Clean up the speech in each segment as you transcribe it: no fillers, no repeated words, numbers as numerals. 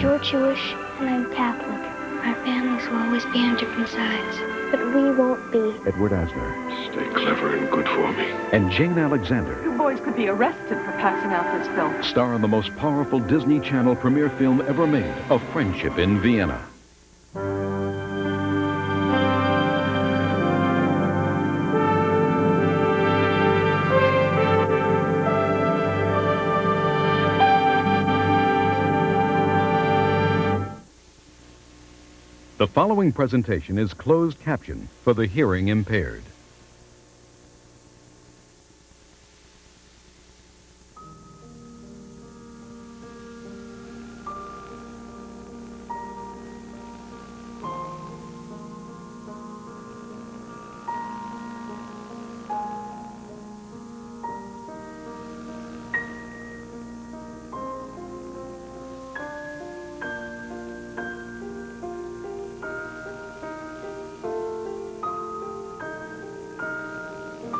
You're Jewish, and I'm Catholic. Our families will always be on different sides, but we won't be. Edward Asner. Stay clever and good for me. And Jane Alexander. You boys could be arrested for passing out this film. Star in the most powerful Disney Channel premiere film ever made, A Friendship in Vienna. The following presentation is closed caption for the hearing impaired.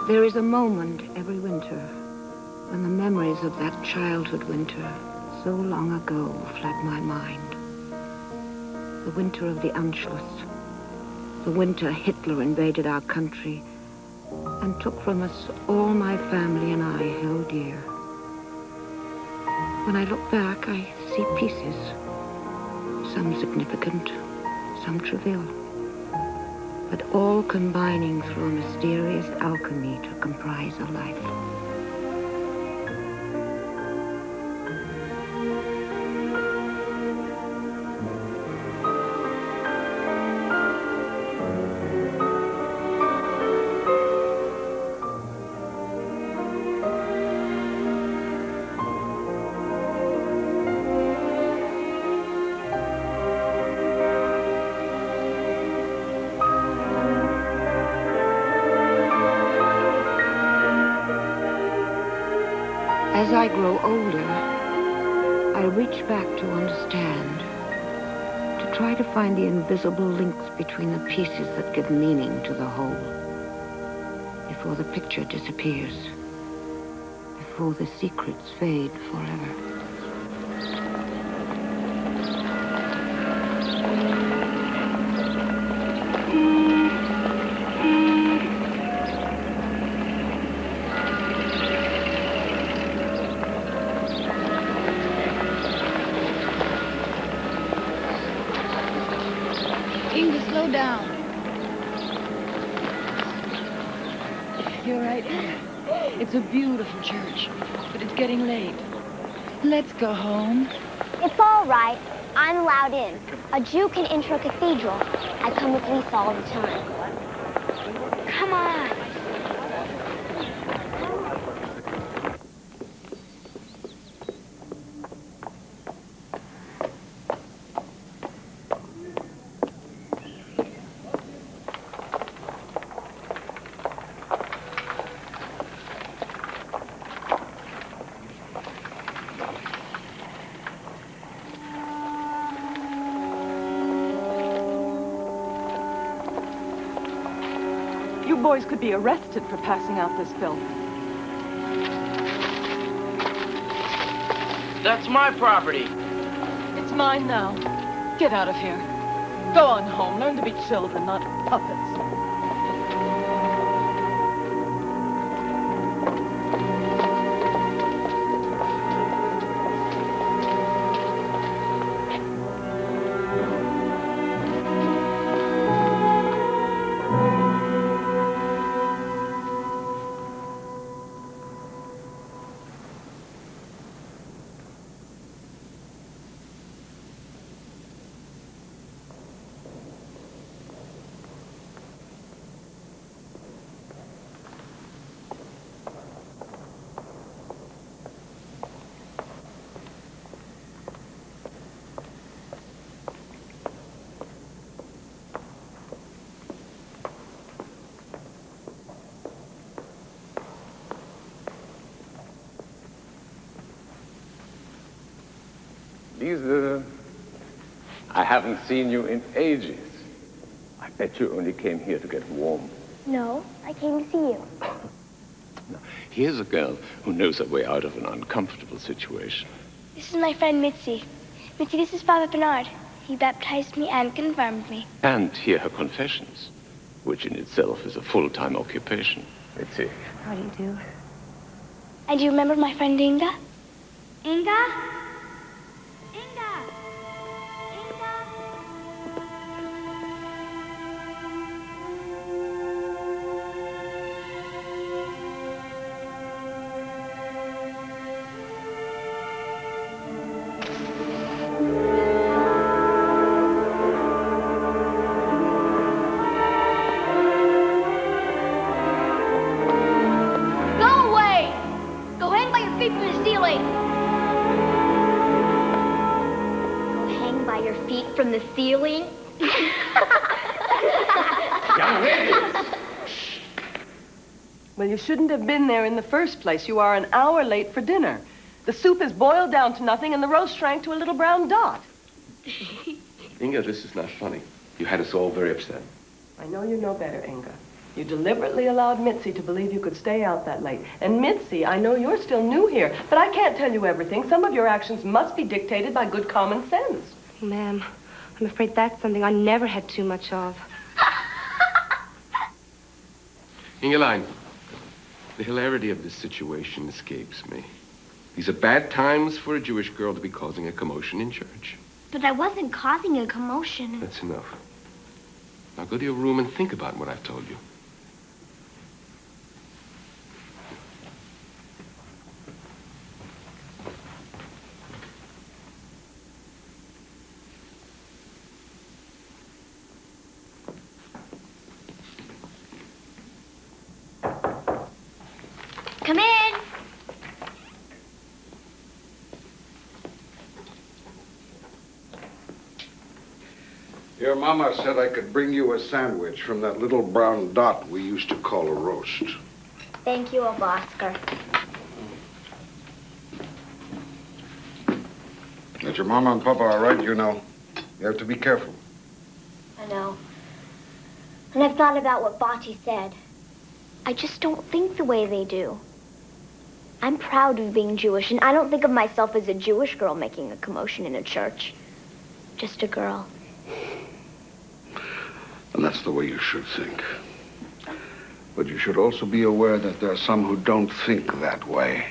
There is a moment every winter when the memories of that childhood winter so long ago flood my mind. The winter of the Anschluss. The winter Hitler invaded our country and took from us all my family and I held dear. When I look back, I see pieces, some significant, some trivial, but all combining through a mysterious alchemy to comprise a life. As I grow older, I reach back to understand, to try to find the invisible links between the pieces that give meaning to the whole, before the picture disappears, before the secrets fade forever. Inge, slow down. You're right, Inge. It's a beautiful church, but it's getting late. Let's go home. It's all right. I'm allowed in. A Jew can enter a cathedral. I come with Lise all the time. Come on. You boys could be arrested for passing out this film. That's my property. It's mine now. Get out of here. Go on home. Learn to be children, not puppets. Lise, I haven't seen you in ages. I bet you only came here to get warm. No, I came to see you. Now, here's a girl who knows her way out of an uncomfortable situation. This is my friend Mitzi. Mitzi, this is Father Bernard. He baptized me and confirmed me. And hear her confessions, which in itself is a full-time occupation. Mitzi. How do you do? And do you remember my friend Inge? Inge? Inge! Inge! From the ceiling? Young ladies! Well, you shouldn't have been there in the first place. You are an hour late for dinner. The soup is boiled down to nothing and the roast shrank to a little brown dot. Inge, this is not funny. You had us all very upset. I know you know better, Inge. You deliberately allowed Mitzi to believe you could stay out that late. And Mitzi, I know you're still new here, but I can't tell you everything. Some of your actions must be dictated by good common sense. Ma'am, I'm afraid that's something I never had too much of. Ingeline, the hilarity of this situation escapes me. These are bad times for a Jewish girl to be causing a commotion in church. But I wasn't causing a commotion. That's enough. Now go to your room and think about what I've told you. Come in. Your mama said I could bring you a sandwich from that little brown dot we used to call a roast. Thank you, Oskar. That your mama and papa are right, you know. You have to be careful. I know. And I've thought about what Bati said. I just don't think the way they do. I'm proud of being Jewish, and I don't think of myself as a Jewish girl making a commotion in a church. Just a girl. And that's the way you should think. But you should also be aware that there are some who don't think that way.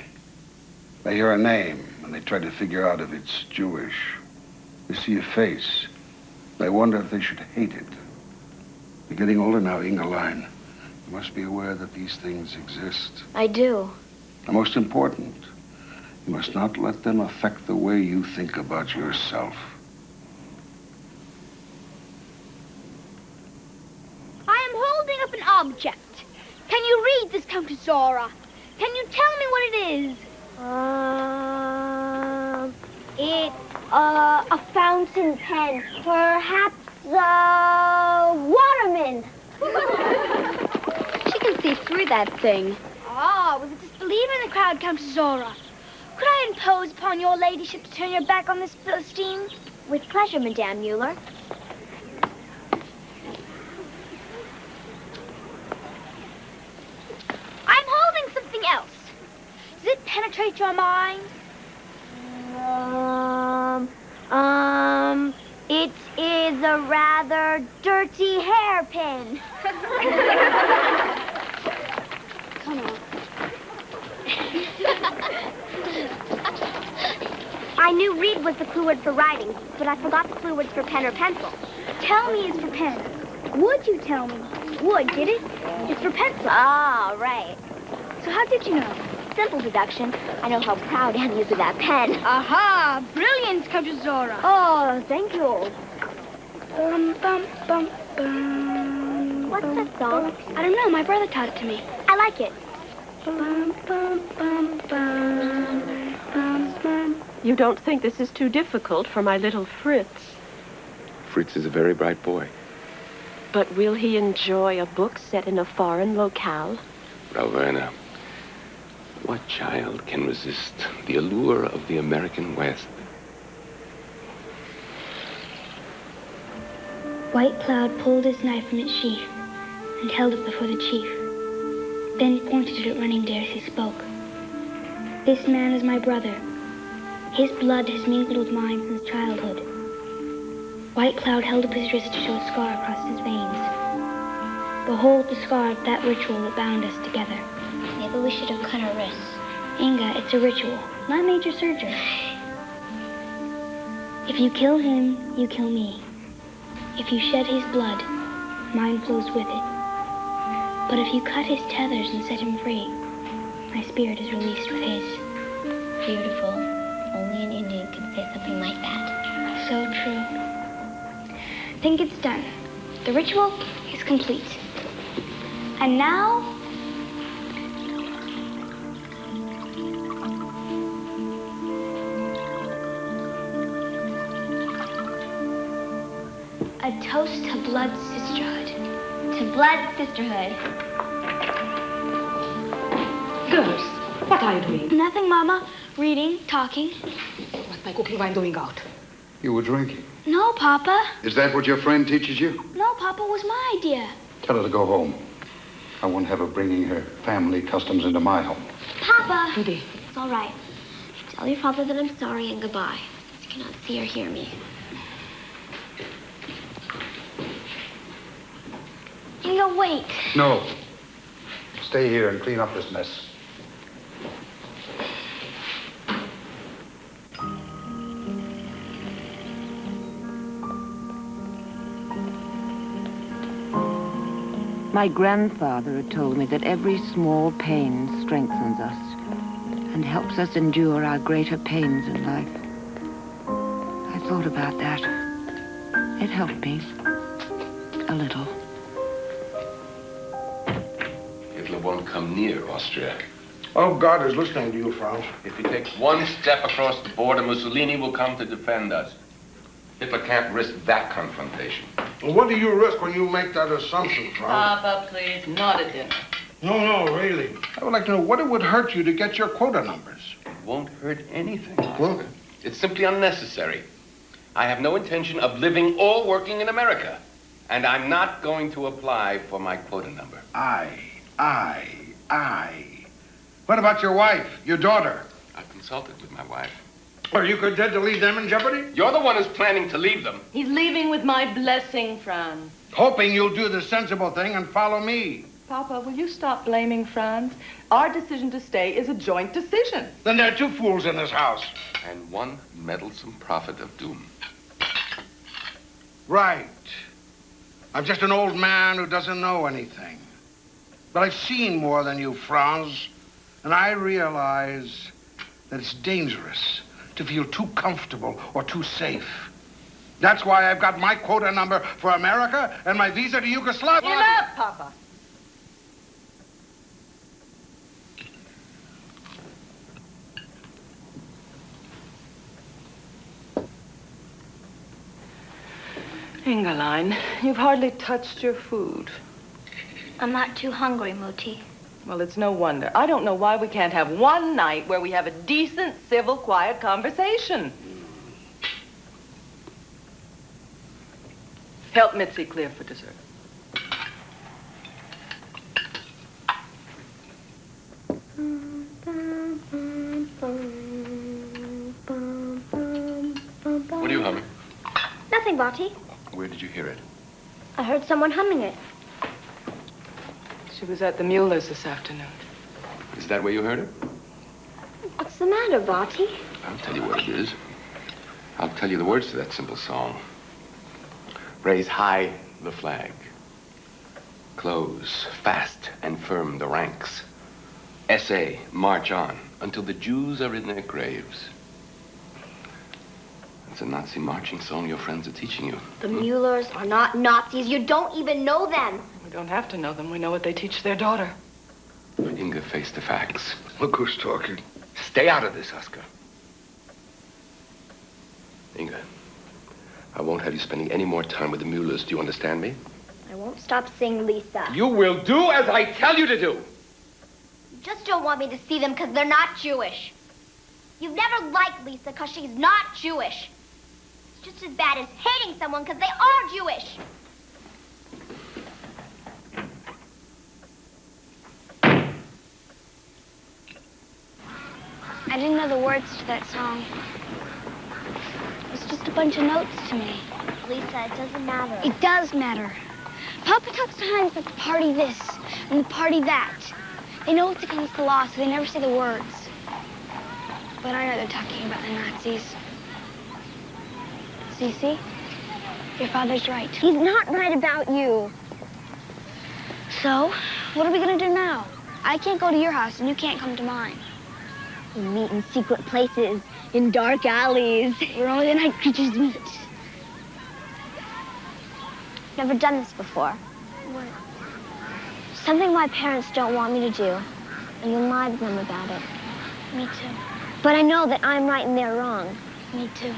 They hear a name, and they try to figure out if it's Jewish. They see a face. They wonder if they should hate it. You're getting older now, Ingeline. You must be aware that these things exist. I do. And most important, you must not let them affect the way you think about yourself. I am holding up an object. Can you read this, Countess Zora? Can you tell me what it is? It's a fountain pen. Perhaps a waterman. She can see through that thing. Ah, was a disbeliever in the crowd, Countess Zora. Could I impose upon your ladyship to turn your back on this Philistine? With pleasure, Madame Mueller. I'm holding something else. Does it penetrate your mind? It is a rather dirty hairpin. Come on. I knew read was the clue word for writing, but I forgot the clue words for pen or pencil. Tell me is for pen. Would you tell me? Would, did it? It's for pencil. Ah, right. So how did you know? Simple deduction. I know how proud Annie is of that pen. Aha! Brilliant, Countess Zora. Oh, thank you. Bum, bum, bum, bum. What's that song? I don't know. My brother taught it to me. I like it. Bum, bum, bum, bum, bum, bum. You don't think this is too difficult for my little Fritz? Fritz is a very bright boy. But will he enjoy a book set in a foreign locale? Rowena, what child can resist the allure of the American West? White Cloud pulled his knife from its sheath and held it before the chief. Then he pointed it at Running Dare as he spoke. This man is my brother. His blood has mingled with mine since childhood. White Cloud held up his wrist to show a scar across his veins. Behold the scar of that ritual that bound us together. Maybe we should have cut our wrists. Inge, it's a ritual, not major surgery. If you kill him, you kill me. If you shed his blood, mine flows with it. But if you cut his tethers and set him free, my spirit is released with his. Beautiful. Only an Indian could say something like that. So true. Think it's done. The ritual is complete. And now, a toast to blood sisterhood. To blood sisterhood. Girls, what are you doing? Nothing, Mama. Reading, talking. What's my cooking wine doing out? You were drinking. No, Papa. Is that what your friend teaches you? No, Papa, it was my idea. Tell her to go home. I won't have her bringing her family customs into my home. Papa! Judy. It's all right. Tell your father that I'm sorry and goodbye. He cannot see or hear me. Inge, wait. No. Stay here and clean up this mess. My grandfather had told me that every small pain strengthens us and helps us endure our greater pains in life. I thought about that. It helped me. A little. Hitler won't come near Austria. Oh, God is listening to you, Franz. If you take one step across the border, Mussolini will come to defend us. Hitler can't risk that confrontation. Well, what do you risk when you make that assumption, Franz? Papa, please, not at dinner. No, really. I would like to know what it would hurt you to get your quota numbers. It won't hurt anything. Well, It's simply unnecessary. I have no intention of living or working in America. And I'm not going to apply for my quota number. I. What about your wife, your daughter? I've consulted with my wife. Are you content to leave them in jeopardy? You're the one who's planning to leave them. He's leaving with my blessing, Franz. Hoping you'll do the sensible thing and follow me. Papa, will you stop blaming Franz? Our decision to stay is a joint decision. Then there are two fools in this house. And one meddlesome prophet of doom. Right. I'm just an old man who doesn't know anything. But I've seen more than you, Franz. And I realize that it's dangerous to feel too comfortable or too safe. That's why I've got my quota number for America and my visa to Yugoslavia. Enough, Papa. Ingeline, you've hardly touched your food. I'm not too hungry, Mutti. Well, it's no wonder. I don't know why we can't have one night where we have a decent, civil, quiet conversation. Help Mitzi clear for dessert. What are you humming? Nothing, Botti. Where did you hear it? I heard someone humming it. She was at the Muellers this afternoon. Is that where you heard it? What's the matter, Botti? I'll tell you what it is. I'll tell you the words to that simple song. Raise high the flag. Close fast and firm the ranks. Essay, march on until the Jews are in their graves. It's a Nazi marching song your friends are teaching you. The Muellers are not Nazis. You don't even know them. We don't have to know them. We know what they teach their daughter. Inge, face the facts. Look who's talking. Stay out of this, Oskar. Inge, I won't have you spending any more time with the Muellers. Do you understand me? I won't stop seeing Lisa. You will do as I tell you to do. You just don't want me to see them because they're not Jewish. You've never liked Lisa because she's not Jewish. It's just as bad as hating someone because they are Jewish. I didn't know the words to that song. just a bunch of notes to me. Lisa, it doesn't matter. It does matter. Papa talks to Heinz about the party this and the party that. They know it's against the law, so they never say the words. But I know they're talking about the Nazis. Cece, your father's right. He's not right about you. So, what are we gonna do now? I can't go to your house, and you can't come to mine. We meet in secret places, in dark alleys, where only the night creatures meet. Never done this before. What? Something my parents don't want me to do, and you'll lie to them about it. Me too. But I know that I'm right and they're wrong. Me too.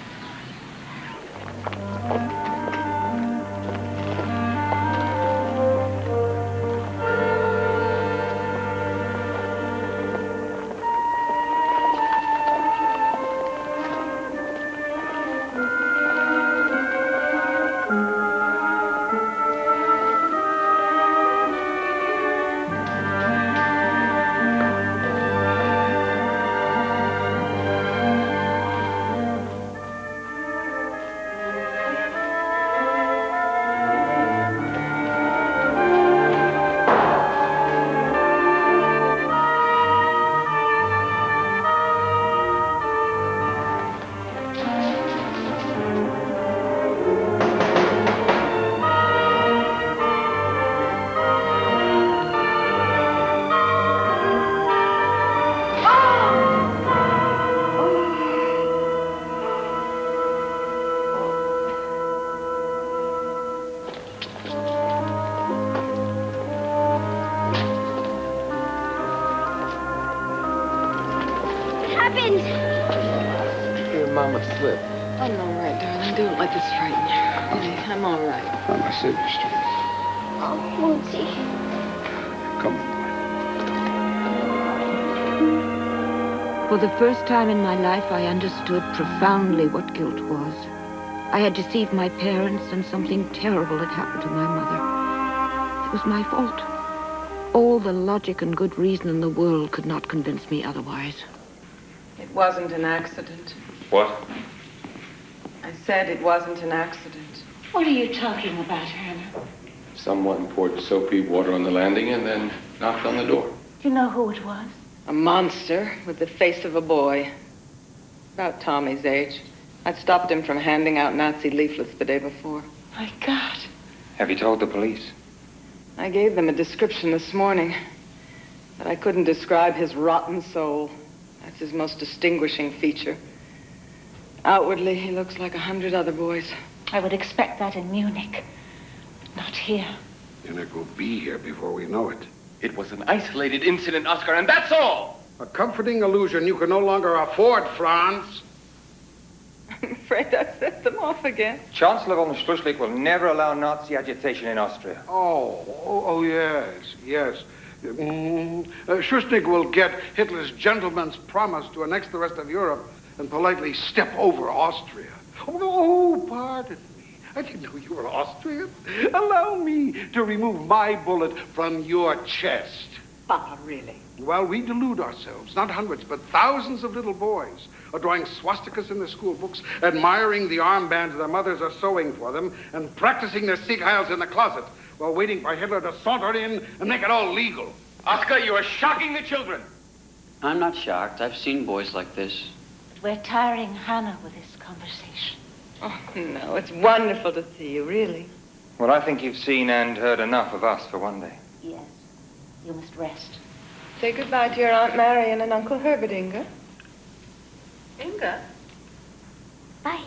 For the first time in my life, I understood profoundly what guilt was. I had deceived my parents, and something terrible had happened to my mother. It was my fault. All the logic and good reason in the world could not convince me otherwise. It wasn't an accident. What? I said it wasn't an accident. What are you talking about, Hannah? Someone poured soapy water on the landing and then knocked on the door. Do you know who it was? A monster with the face of a boy. About Tommy's age. I'd stopped him from handing out Nazi leaflets the day before. My God. Have you told the police? I gave them a description this morning. But I couldn't describe his rotten soul. That's his most distinguishing feature. Outwardly, he looks like 100 other boys. I would expect that in Munich. But not here. Munich will be here before we know it. It was an isolated incident, Oskar, and that's all! A comforting illusion you can no longer afford, Franz. I'm afraid I set them off again. Chancellor von Schleswig will never allow Nazi agitation in Austria. Oh, yes. Schuschnigg will get Hitler's gentleman's promise to annex the rest of Europe and politely step over Austria. Oh, pardon me. I didn't know you were Austrian. Allow me to remove my bullet from your chest. Papa, really? Well, we delude ourselves. Not hundreds, but thousands of little boys are drawing swastikas in their school books, admiring the armbands their mothers are sewing for them, and practicing their Sieg Heils in the closet while waiting for Hitler to saunter in and make it all legal. Oskar, you are shocking the children. I'm not shocked. I've seen boys like this. We're tiring Hannah with this conversation. Oh, no, it's wonderful to see you, really. Well, I think you've seen and heard enough of us for one day. Yes. You must rest. Say goodbye to your Aunt Marion and Uncle Herbert, Inge. Inge? Bye.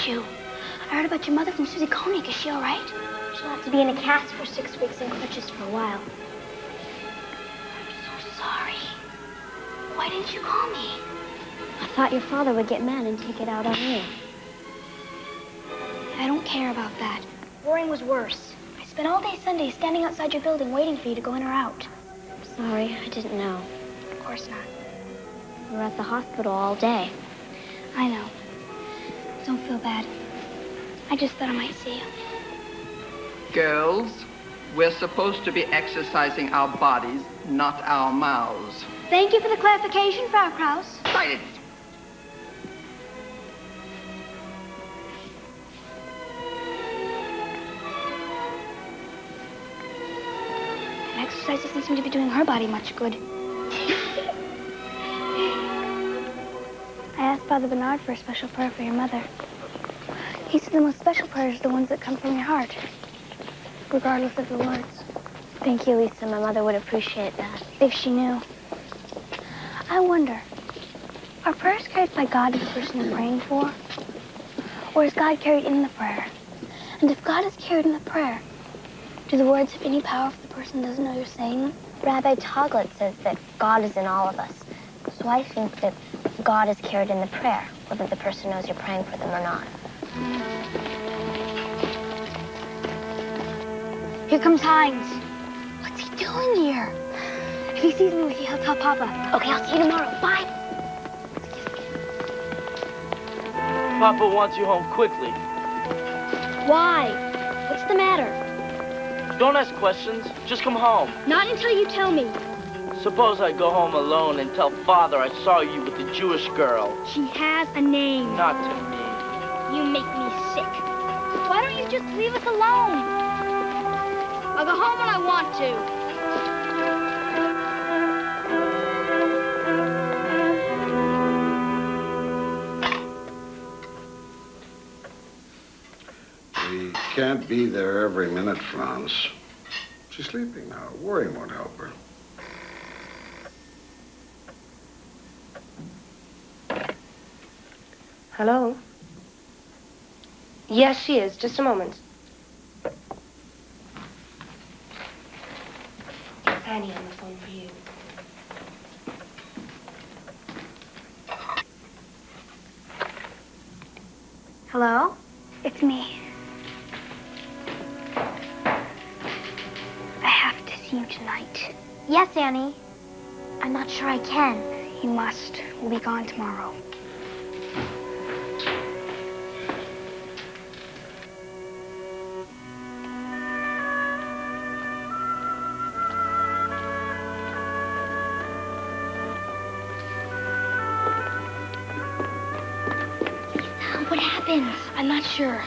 You. I heard about your mother from Susie Koenig. Is she all right? She'll have to be in a cast for 6 weeks and crutches for a while. Why didn't you call me? I thought your father would get mad and take it out on me. I don't care about that. Worrying was worse. I spent all day Sunday standing outside your building waiting for you to go in or out. I'm sorry, I didn't know. Of course not. We were at the hospital all day. I know. Don't feel bad. I just thought I might see you. Girls, we're supposed to be exercising our bodies, not our mouths. Thank you for the clarification, Frau Kraus. Silence! An exercise doesn't seem to be doing her body much good. I asked Father Bernard for a special prayer for your mother. He said the most special prayers are the ones that come from your heart, regardless of the words. Thank you, Lisa. My mother would appreciate that. If she knew. I wonder, are prayers carried by God to the person you're praying for? Or is God carried in the prayer? And if God is carried in the prayer, do the words have any power if the person doesn't know you're saying them? Rabbi Toglet says that God is in all of us. So I think that God is carried in the prayer, whether the person knows you're praying for them or not. Here comes Heinz. What's he doing here? If he sees me with you, he'll tell Papa. Okay, I'll see you tomorrow. Bye. Papa wants you home quickly. Why? What's the matter? Don't ask questions. Just come home. Not until you tell me. Suppose I go home alone and tell Father I saw you with the Jewish girl. She has a name. Not to me. You make me sick. Why don't you just leave us alone? I'll go home when I want to. We can't be there every minute, Franz. She's sleeping now. Worrying won't help her. Hello? Yes, she is. Just a moment. Annie on the phone for you. Hello? It's me. I have to see you tonight. Yes, Annie. I'm not sure I can. You must. We'll be gone tomorrow. What happened? I'm not sure.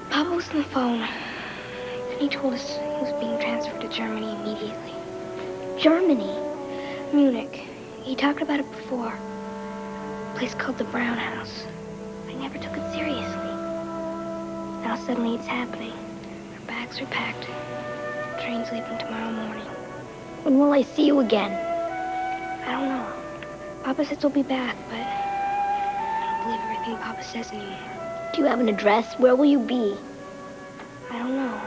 Papa was on the phone, and he told us he was being transferred to Germany immediately. Germany? Munich. He talked about it before. A place called the Brown House. I never took it seriously. Now suddenly it's happening. Our bags are packed. The train's leaving tomorrow morning. When will I see you again? I don't know. Papa says he'll be back, but I don't believe everything Papa says anymore. Do you have an address? Where will you be? I don't know.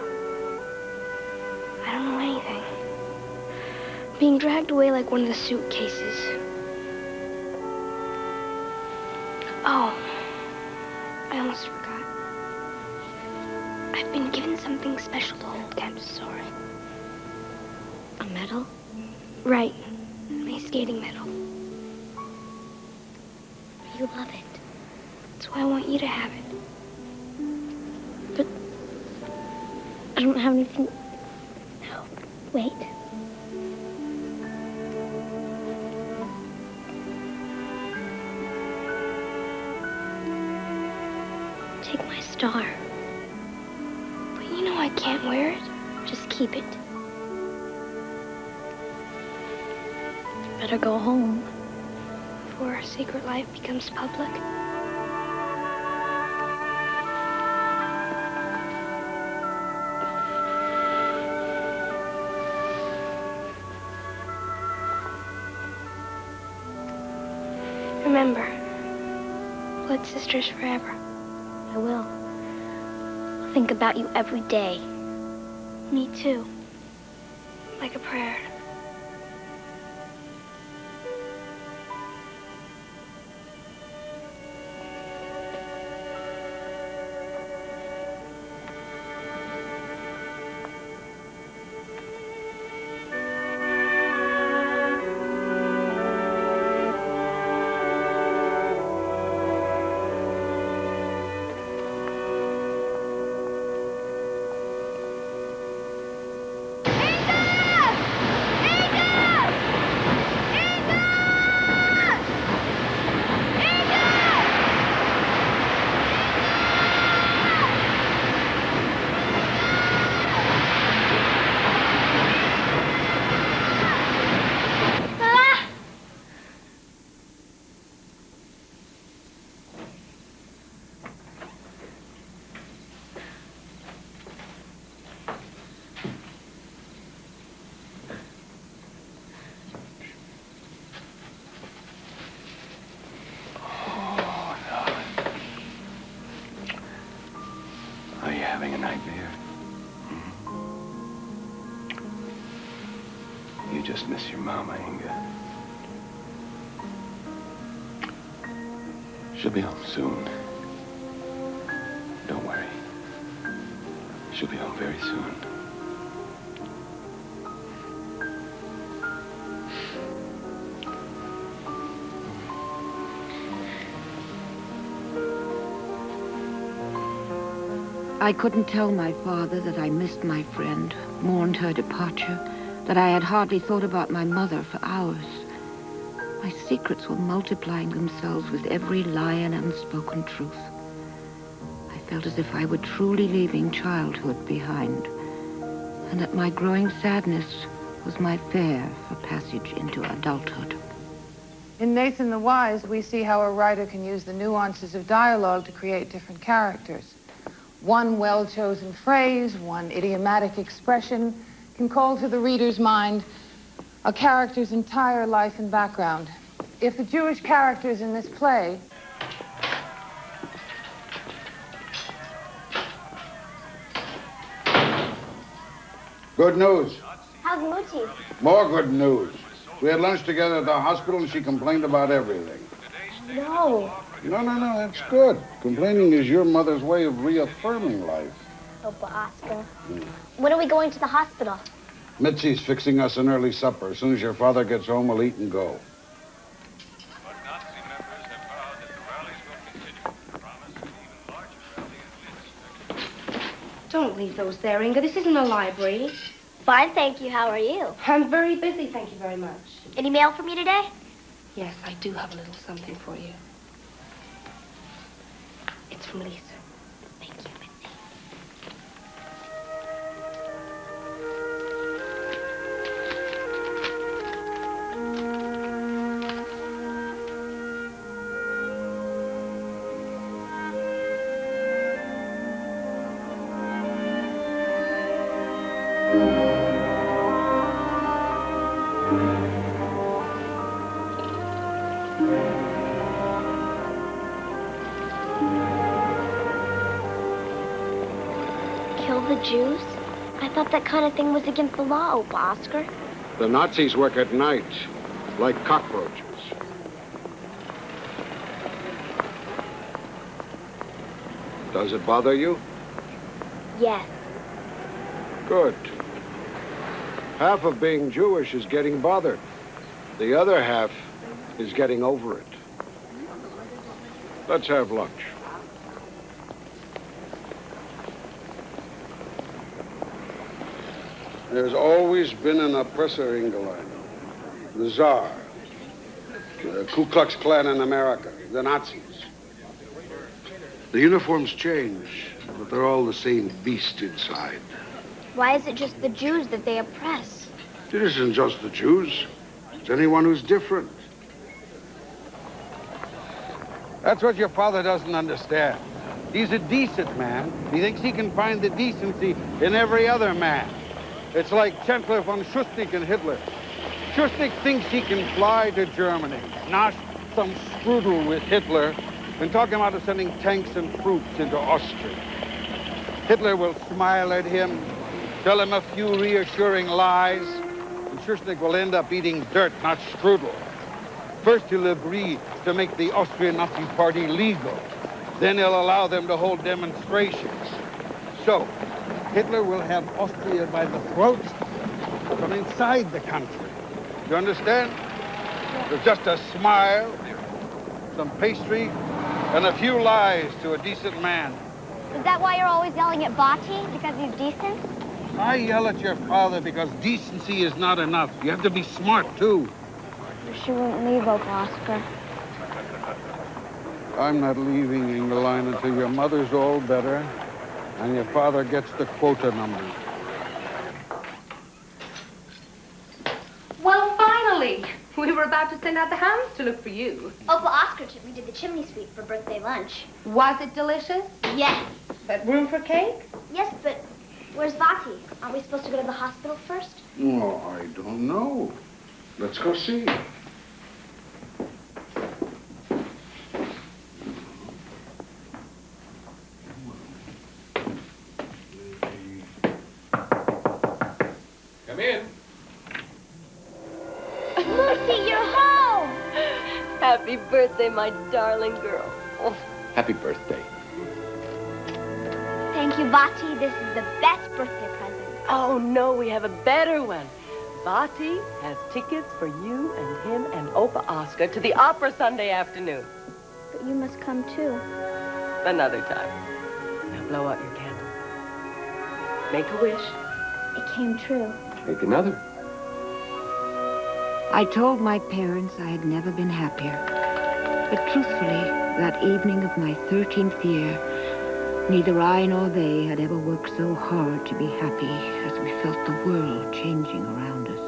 I don't know anything. Being dragged away like one of the suitcases. Oh, I almost forgot. I've been given something special to hold. I'm sorry. A medal? Right. My skating medal. You love it. That's why I want you to have it. But I don't have anything. No. Wait. Take my star. But you know I can't wear it. Just keep it. Better go home before our secret life becomes public. Remember, blood sisters forever. I will. I'll think about you every day. Me too. Like a prayer. your mama, Inge? She'll be home soon. Don't worry. She'll be home very soon. I couldn't tell my father that I missed my friend, mourned her departure, that I had hardly thought about my mother for hours. My secrets were multiplying themselves with every lie and unspoken truth. I felt as if I were truly leaving childhood behind, and that my growing sadness was my fare for passage into adulthood. In Nathan the Wise, we see how a writer can use the nuances of dialogue to create different characters. One well-chosen phrase, one idiomatic expression can call to the reader's mind a character's entire life and background. If the Jewish characters in this play Good news. How's Moochie? More good news. We had lunch together at the hospital and she complained about everything. No. No, that's good. Complaining is your mother's way of reaffirming life. Oh, but Oskar. When are we going to the hospital? Mitzi's fixing us an early supper. As soon as your father gets home, we'll eat and go. Don't leave those there, Inge. This isn't a library. Fine, thank you. How are you? I'm very busy, thank you very much. Any mail for me today? Yes, I do have a little something for you. It's from Lise. Thank you, Mitzi. The Jews? I thought that kind of thing was against the law, Oskar. The Nazis work at night, like cockroaches. Does it bother you? Yes. Good. Half of being Jewish is getting bothered. The other half is getting over it. Let's have lunch. There's always been an oppressor, Inge. The Tsar, the Ku Klux Klan in America, the Nazis. The uniforms change, but they're all the same beast inside. Why is it just the Jews that they oppress? It isn't just the Jews. It's anyone who's different. That's what your father doesn't understand. He's a decent man. He thinks he can find the decency in every other man. It's like Chancellor von Schuschnigg and Hitler. Schuschnigg thinks he can fly to Germany, nosh some strudel with Hitler, and talk him out of sending tanks and troops into Austria. Hitler will smile at him, tell him a few reassuring lies, and Schuschnigg will end up eating dirt, not strudel. First, he'll agree to make the Austrian Nazi Party legal. Then he'll allow them to hold demonstrations. So, Hitler will have Austria by the throat from inside the country. You understand? With just a smile, some pastry, and a few lies to a decent man. Is that why you're always yelling at Bati? Because he's decent? I yell at your father because decency is not enough. You have to be smart, too. She won't leave, Oskar. I'm not leaving, Ingeline, until your mother's all better and your father gets the quota number. Well, finally! We were about to send out the hounds to look for you. Oskar took me to the chimney sweep for birthday lunch. Was it delicious? Yes. But room for cake? Yes, but where's Vati? Aren't we supposed to go to the hospital first? Oh, I don't know. Let's go see. Come in. Lucy, you're home! Happy birthday, my darling girl. Oh. Happy birthday. Thank you, Vati. This is the best birthday present. Oh, no, we have a better one. Vati has tickets for you and him and Opah Oskar to the opera Sunday afternoon. But you must come, too. Another time. Now blow out your candle. Make a wish. It came true. Make another. I told my parents I had never been happier. But truthfully, that evening of my 13th year, neither I nor they had ever worked so hard to be happy as we felt the world changing around us.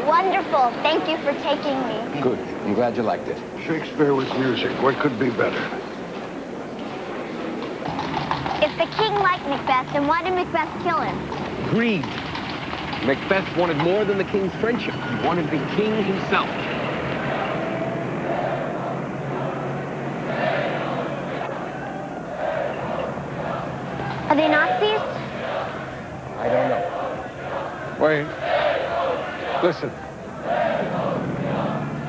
Wonderful. Thank you for taking me. Good. I'm glad you liked it. Shakespeare with music. What could be better? If the king liked Macbeth, then why did Macbeth kill him? Greed. Macbeth wanted more than the king's friendship. He wanted to be king himself. Are they Nazis? I don't know. Wait. Listen.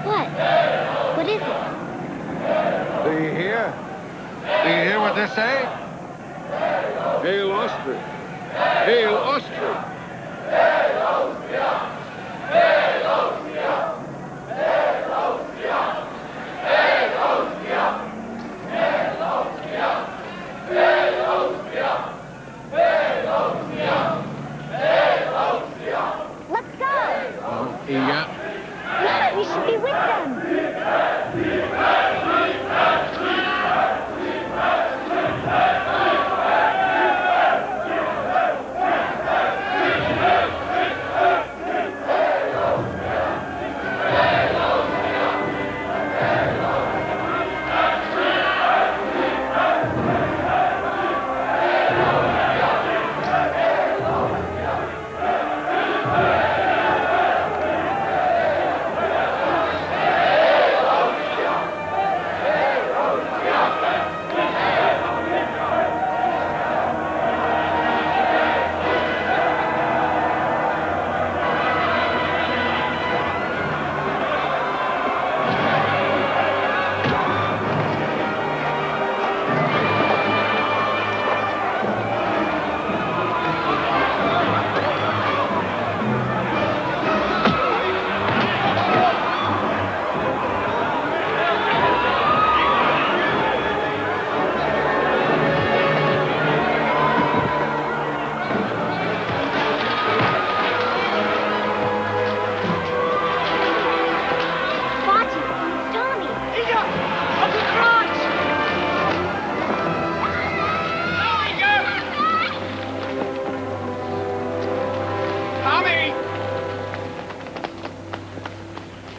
What? What is it? Do you hear? Do you hear what they say? Hail Austria! Hail Austria! Hail Austria! Hail Austria! Hail Austria! Hail Austria! Hail Austria! Hail Austria! Hail Austria! Hail Austria! Let's go! Inge. Yeah, we should be with them.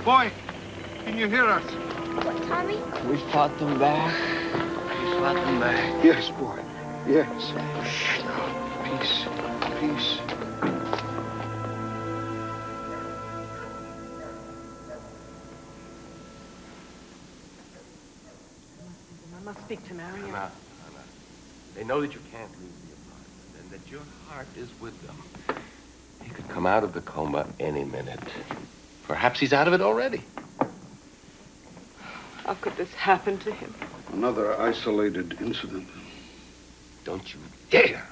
Boy, can you hear us? What, Tommy? We fought them back. We fought them back. Yes, boy. Yes. Shh, now. Peace. Peace. I must speak to Marion. Anna. They know that you can't leave the apartment and that your heart is with them. He could come out of the coma any minute. Perhaps he's out of it already. How could this happen to him? Another isolated incident. Don't you dare!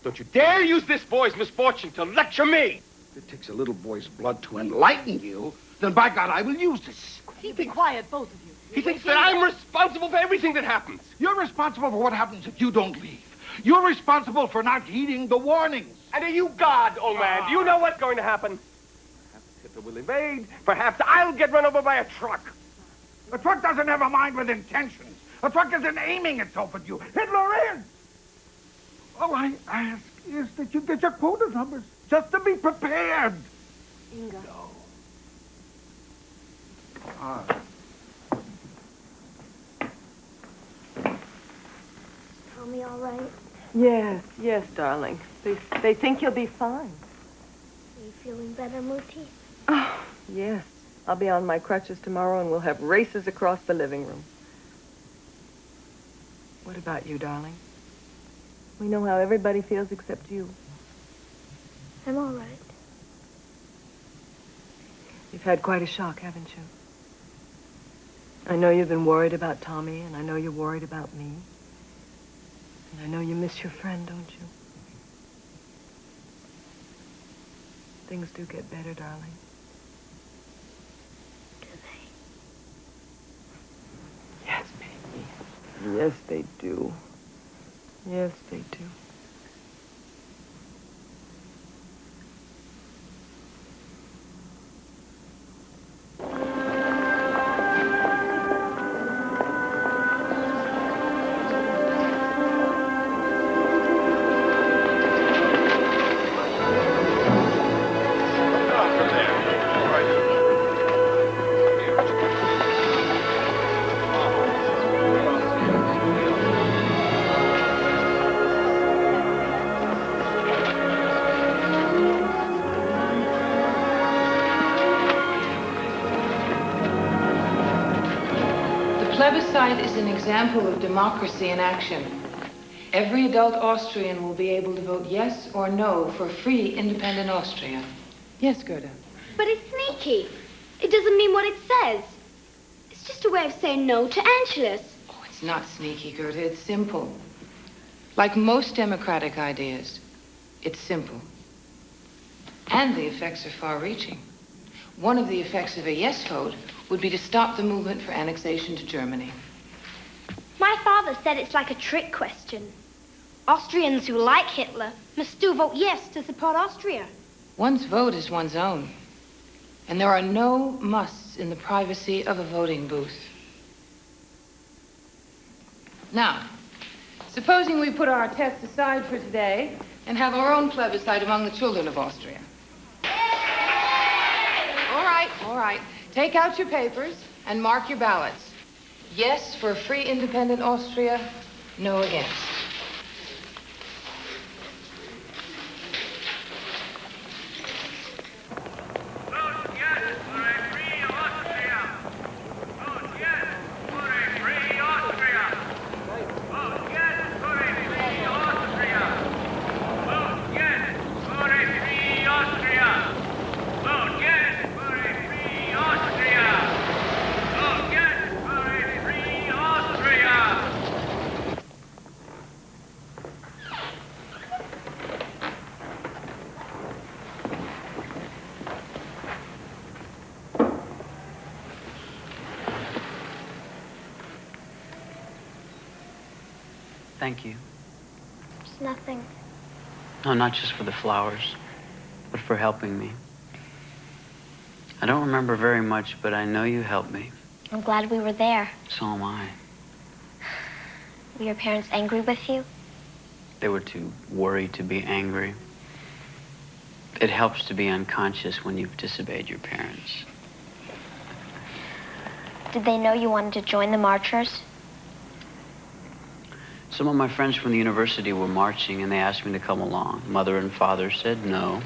Don't you dare use this boy's misfortune to lecture me! If it takes a little boy's blood to enlighten you, then by God, I will use this. Be quiet, both of you. He thinks that I'm responsible for everything that happens. You're responsible for what happens if you don't leave. You're responsible for not heeding the warnings. And are you God, old man? Do you know what's going to happen? Perhaps Hitler will invade. Perhaps I'll get run over by a truck. A truck doesn't have a mind with intentions. A truck isn't aiming itself at you. Hitler is. All I ask is that you get your quota numbers. Just to be prepared. Inge. No. Tommy all right? Yes, yes, darling. They think you'll be fine. Are you feeling better, Mootie? Oh, yes. I'll be on my crutches tomorrow and we'll have races across the living room. What about you, darling? We know how everybody feels except you. I'm all right. You've had quite a shock, haven't you? I know you've been worried about Tommy, and I know you're worried about me. And I know you miss your friend, don't you? Things do get better, darling. Do they? Yes, baby. Yes, they do. Yes, they do. Plebiscite is an example of democracy in action. Every adult Austrian will be able to vote yes or no for free, independent Austria. Yes, Gerda? But it's sneaky. It doesn't mean what it says. It's just a way of saying no to Anschluss. Oh, it's not sneaky, Gerda. It's simple. Like most democratic ideas, it's simple. And the effects are far-reaching. One of the effects of a yes vote would be to stop the movement for annexation to Germany. My father said it's like a trick question. Austrians who like Hitler must still vote yes to support Austria. One's vote is one's own. And there are no musts in the privacy of a voting booth. Now, supposing we put our tests aside for today and have our own plebiscite among the children of Austria. All right. Take out your papers and mark your ballots. Yes for free, independent Austria, no against. Thank you. It's nothing. No, not just for the flowers, but for helping me. I don't remember very much, but I know you helped me. I'm glad we were there. So am I. Were your parents angry with you? They were too worried to be angry. It helps to be unconscious when you've disobeyed your parents. Did they know you wanted to join the marchers? Some of my friends from the university were marching, and they asked me to come along. Mother and father said no.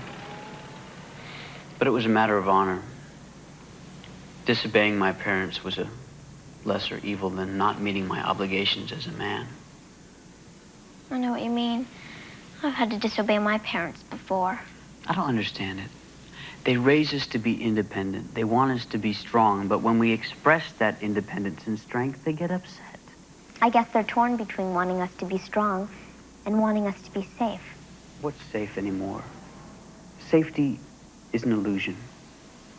But it was a matter of honor. Disobeying my parents was a lesser evil than not meeting my obligations as a man. I know what you mean. I've had to disobey my parents before. I don't understand it. They raise us to be independent. They want us to be strong, but when we express that independence and strength, they get upset. I guess they're torn between wanting us to be strong and wanting us to be safe. What's safe anymore? Safety is an illusion.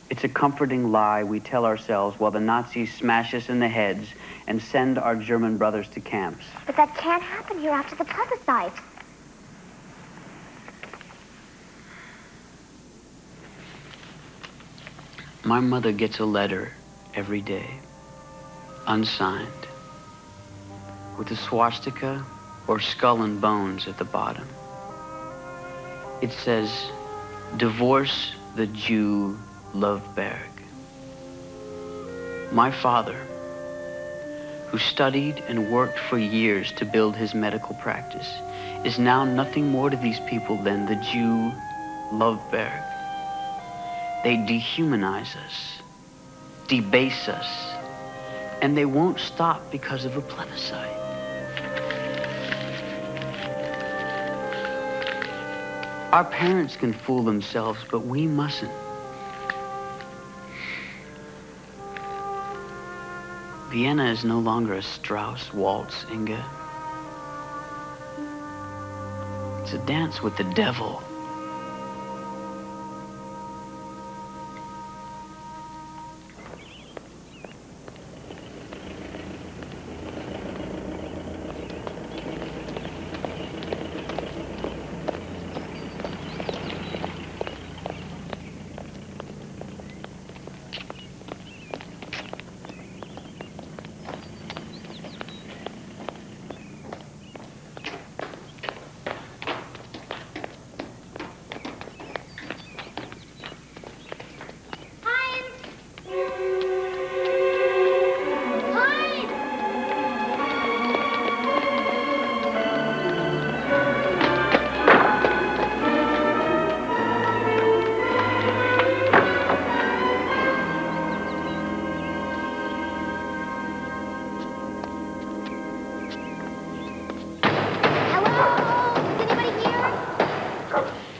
It's a comforting lie we tell ourselves while the Nazis smash us in the heads and send our German brothers to camps. But that can't happen here after the plebiscite. My mother gets a letter every day, unsigned, with a swastika or skull and bones at the bottom. It says, Divorce the Jew Lowberg. My father, who studied and worked for years to build his medical practice, is now nothing more to these people than the Jew Lowberg. They dehumanize us, debase us, and they won't stop because of a plebiscite. Our parents can fool themselves, but we mustn't. Vienna is no longer a Strauss waltz, Inge. It's a dance with the devil.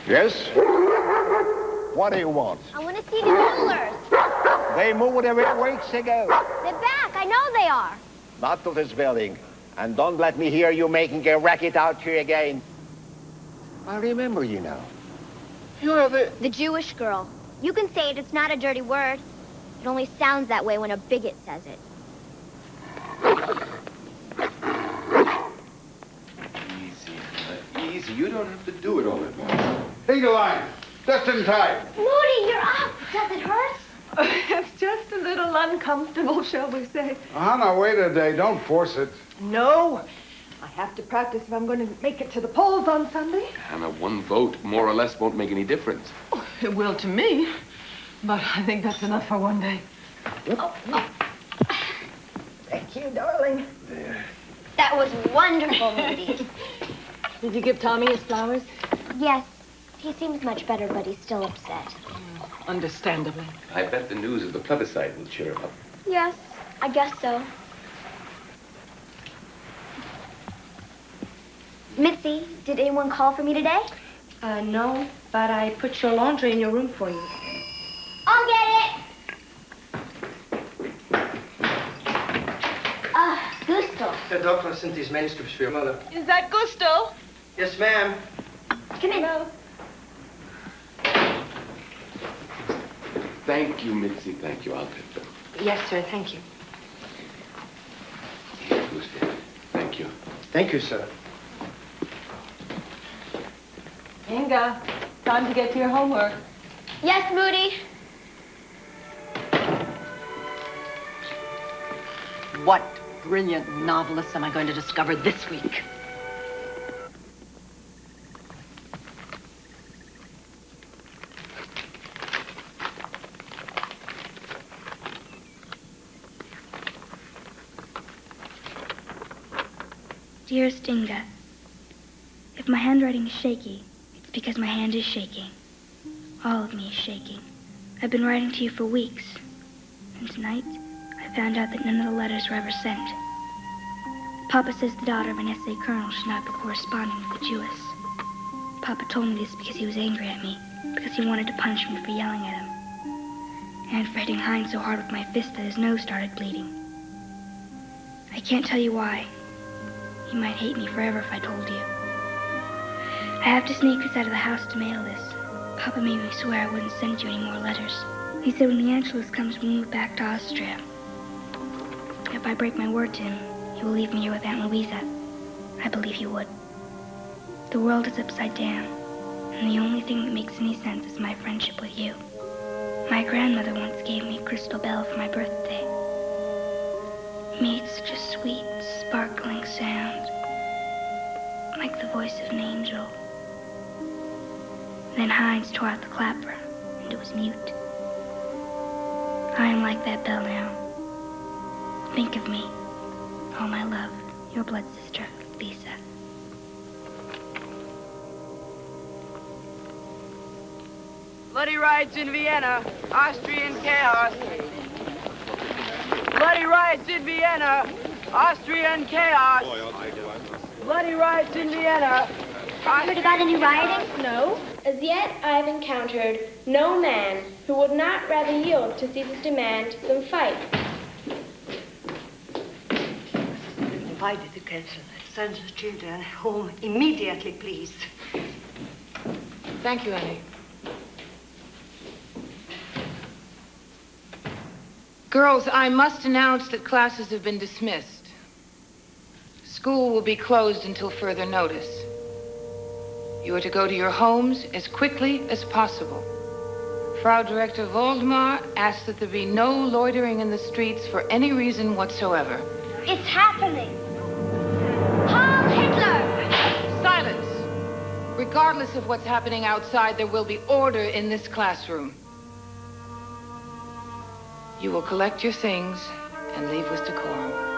Yes? What do you want? I want to see the Muellers. They moved away weeks ago. They're back. I know they are. Not to this building. And don't let me hear you making a racket out here again. I remember you now. You are the Jewish girl. You can say it. It's not a dirty word. It only sounds that way when a bigot says it. Easy. You don't have to do it all at once. Line, just in time. Moody, you're up. Does it hurt? It's just a little uncomfortable, shall we say. Now wait a day. Don't force it. No. I have to practice if I'm going to make it to the polls on Sunday. Hannah, one vote, more or less, won't make any difference. Oh, it will to me. But I think that's enough for one day. Oh. Thank you, darling. There. That was wonderful, Moody. Did you give Tommy his flowers? Yes. He seems much better, but he's still upset. Understandably. I bet the news of the plebiscite will cheer him up. Yes, I guess so. Mitzi, did anyone call for me today? No, but I put your laundry in your room for you. I'll get it. Gustl. The doctor sent these manuscripts for your mother. Is that Gustl? Yes, ma'am. Come in. Hello. Thank you, Mitzi. Thank you. I'll take them. Yes, sir. Thank you. Here, Gustl. Thank you. Thank you, sir. Inge, time to get to your homework. Yes, Moody. What brilliant novelists am I going to discover this week? Dearest Inge, if my handwriting is shaky, it's because my hand is shaking. All of me is shaking. I've been writing to you for weeks, and tonight I found out that none of the letters were ever sent. Papa says the daughter of an SA colonel should not be corresponding with the Jewess. Papa told me this because he was angry at me, because he wanted to punish me for yelling at him, and for hitting Heinz so hard with my fist that his nose started bleeding. I can't tell you why. He might hate me forever if I told you. I have to sneak this out of the house to mail this. Papa made me swear I wouldn't send you any more letters. He said when the Anschluss comes, we'll move back to Austria. If I break my word to him, he will leave me here with Aunt Louisa. I believe he would. The world is upside down, and the only thing that makes any sense is my friendship with you. My grandmother once gave me a crystal bell for my birthday. It made such a sweet, sparkling sound, like the voice of an angel. Then Heinz tore out the clapper, and it was mute. I am like that bell now. Think of me, oh my love, your blood sister, Lise. Bloody riots in Vienna, Austrian chaos. Bloody riots in Vienna, Austrian chaos. Bloody riots in Vienna. Heard about any rioting? No. As yet, I have encountered no man who would not rather yield to Caesar's demand than fight. Why did you cancel? Send the children home immediately, please. Thank you, Annie. Girls, I must announce that classes have been dismissed. School will be closed until further notice. You are to go to your homes as quickly as possible. Frau Director Voldemar asks that there be no loitering in the streets for any reason whatsoever. It's happening. Heil Hitler! Silence! Regardless of what's happening outside, there will be order in this classroom. You will collect your things and leave with decorum.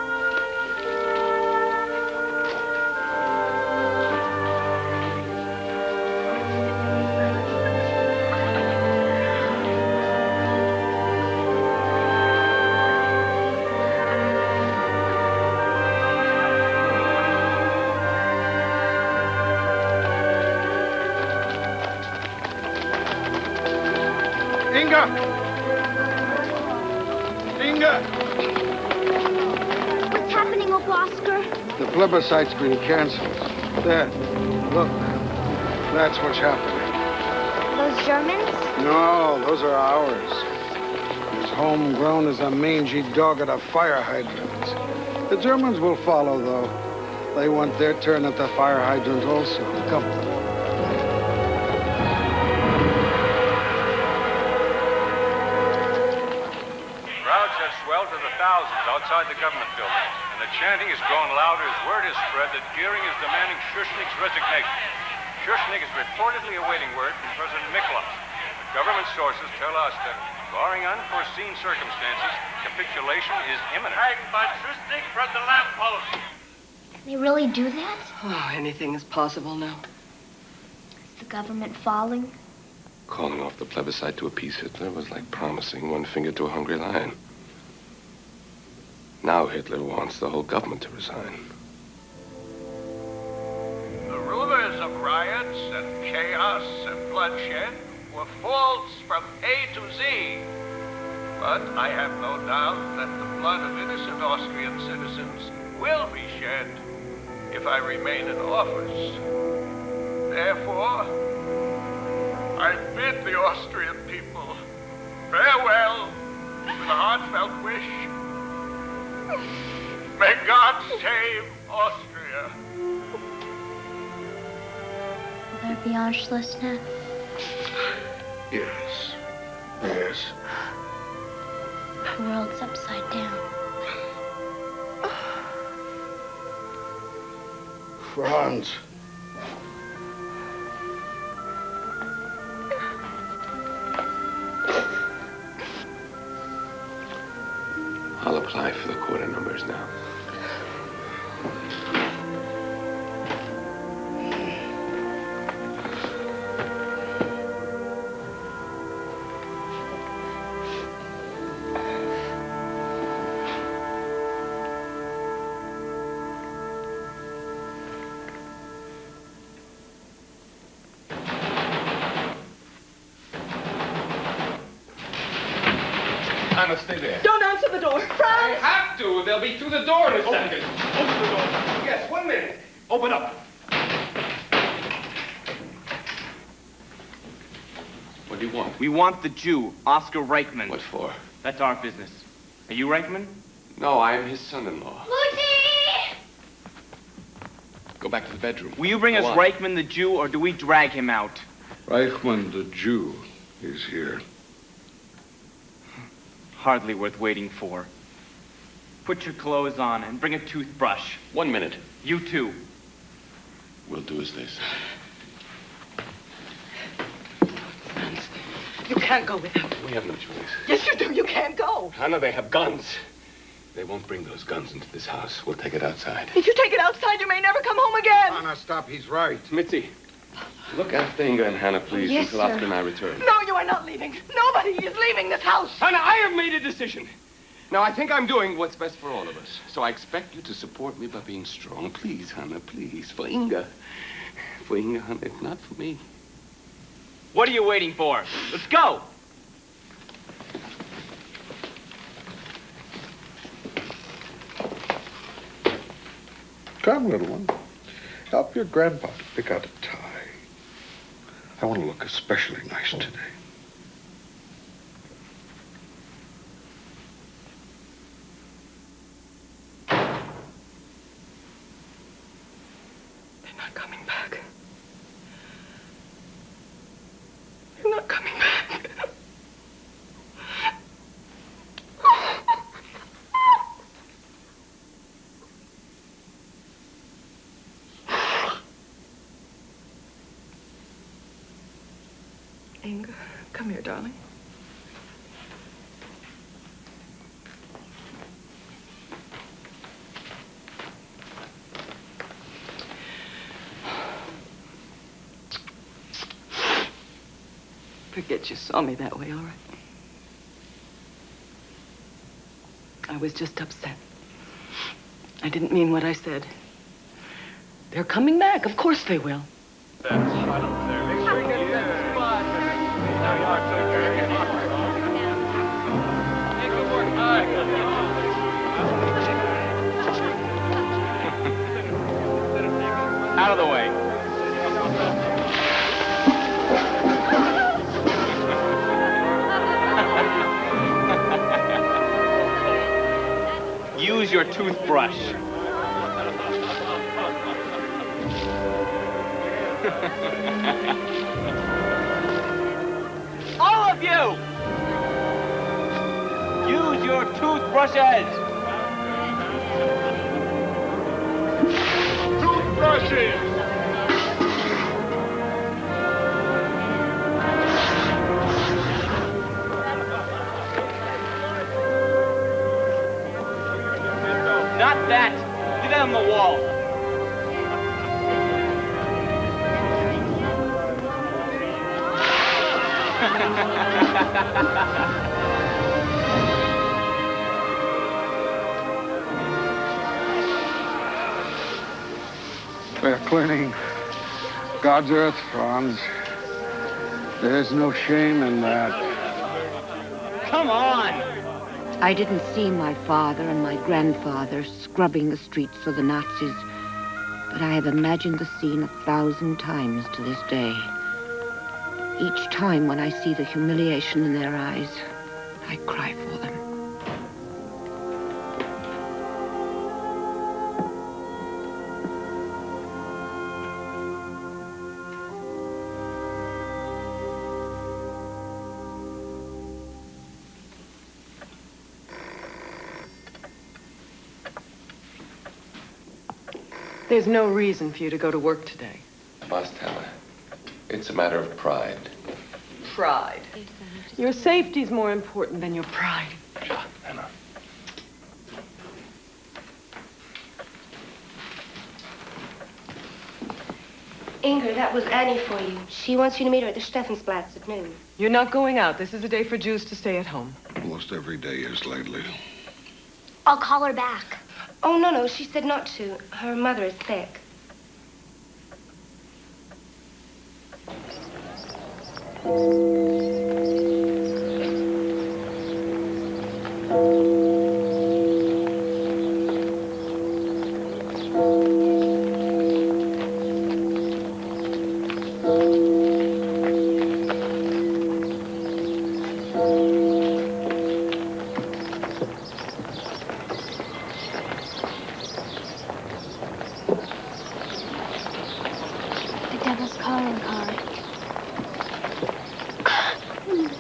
What's happening, Oskar? The plebiscite's been canceled. There, look. That's what's happening. Those Germans? No, those are ours. As homegrown as a mangy dog at a fire hydrant. The Germans will follow, though. They want their turn at the fire hydrant also. Come. Swelled to the thousands outside the government building, and the chanting is growing louder as word is spread that Goering is demanding Schuschnigg's resignation. Schuschnigg is reportedly awaiting word from President Miklos. But government sources tell us that, barring unforeseen circumstances, capitulation is imminent. Hanged by Schuschnigg from the lamppost. Can they really do that? Oh, anything is possible now. Is the government falling? Calling off the plebiscite to appease Hitler was like promising one finger to a hungry lion. Now Hitler wants the whole government to resign. The rumors of riots and chaos and bloodshed were false from A to Z. But I have no doubt that the blood of innocent Austrian citizens will be shed if I remain in office. Therefore, I bid the Austrian people farewell with a heartfelt wish. May God save Austria. Will there be Anschluss now? Yes. Yes. The world's upside down. Franz. I'll apply for the quarter numbers now. Anna, stay there. Don't answer the door. Franz! I have to. They'll be through the door in a second. Open the door. Yes, 1 minute. Open up. What do you want? We want the Jew, Oskar Reichman. What for? That's our business. Are you Reichman? No, I'm his son-in-law. Lucy! Go back to the bedroom. Will you bring us Reichman the Jew, or do we drag him out? Reichman the Jew is here. Hardly worth waiting for. Put your clothes on and bring a toothbrush. 1 minute. You too. We'll do as they say. can't go with him. We have no choice. Yes, you do. You can't go. Hannah, they have guns. They won't bring those guns into this house. We'll take it outside. If you take it outside, you may never come home again. Hannah, stop. He's right. Mitzi, look after Inge and Hannah, please, Yes, until sir. Oskar and I return. No, you are not leaving. Nobody is leaving this house. Hannah, I have made a decision. Now, I think I'm doing what's best for all of us. So I expect you to support me by being strong. Please, Hannah, please. For Inge. For Inge, Hannah, if not for me. What are you waiting for? Let's go! Come, little one. Help your grandpa to pick out a tie. I want to look especially nice today. They're not coming back. They're not coming back. Inge, come here, darling. Forget you saw me that way, all right? I was just upset. I didn't mean what I said. They're coming back. Of course they will. Out of the way. Use your toothbrush. All of you! Use your toothbrushes! Toothbrushes! Not that! Do that on the wall! We're cleaning God's earth, Franz. There's no shame in that. Come on! I didn't see my father and my grandfather scrubbing the streets for the Nazis, but I have imagined the scene 1,000 times to this day. Each time when I see the humiliation in their eyes, I cry for them. There's no reason for you to go to work today. I must, Hannah. It's a matter of pride. Pride. Your safety's more important than your pride. John, Hannah. Inge, that was Annie for you. She wants you to meet her at the Steffensplatz at noon. You're not going out. This is a day for Jews to stay at home. Almost every day is lately. I'll call her back. Oh, no, she said not to. Her mother is sick.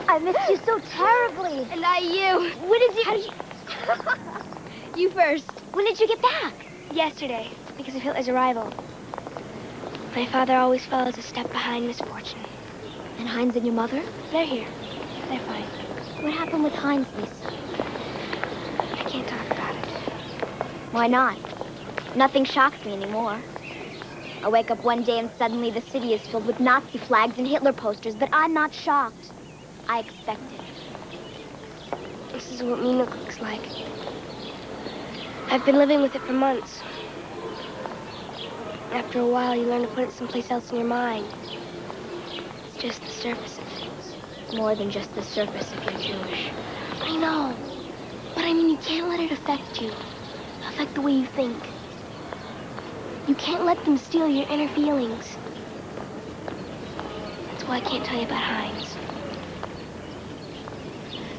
I missed you so terribly. And I you. When did you... How did you... You first. When did you get back? Yesterday, because of Hitler's arrival. My father always follows a step behind misfortune. And Heinz and your mother? They're here. They're fine. What happened with Heinz, Lisa? I can't talk about it. Why not? Nothing shocks me anymore. I wake up one day and suddenly the city is filled with Nazi flags and Hitler posters, but I'm not shocked. I expect it. This is what Mayne looks like. I've been living with it for months. After a while, you learn to put it someplace else in your mind. It's just the surface of things. It's more than just the surface if you're Jewish. I know. But I mean, you can't let it affect you. Affect the way you think. You can't let them steal your inner feelings. That's why I can't tell you about Heinz.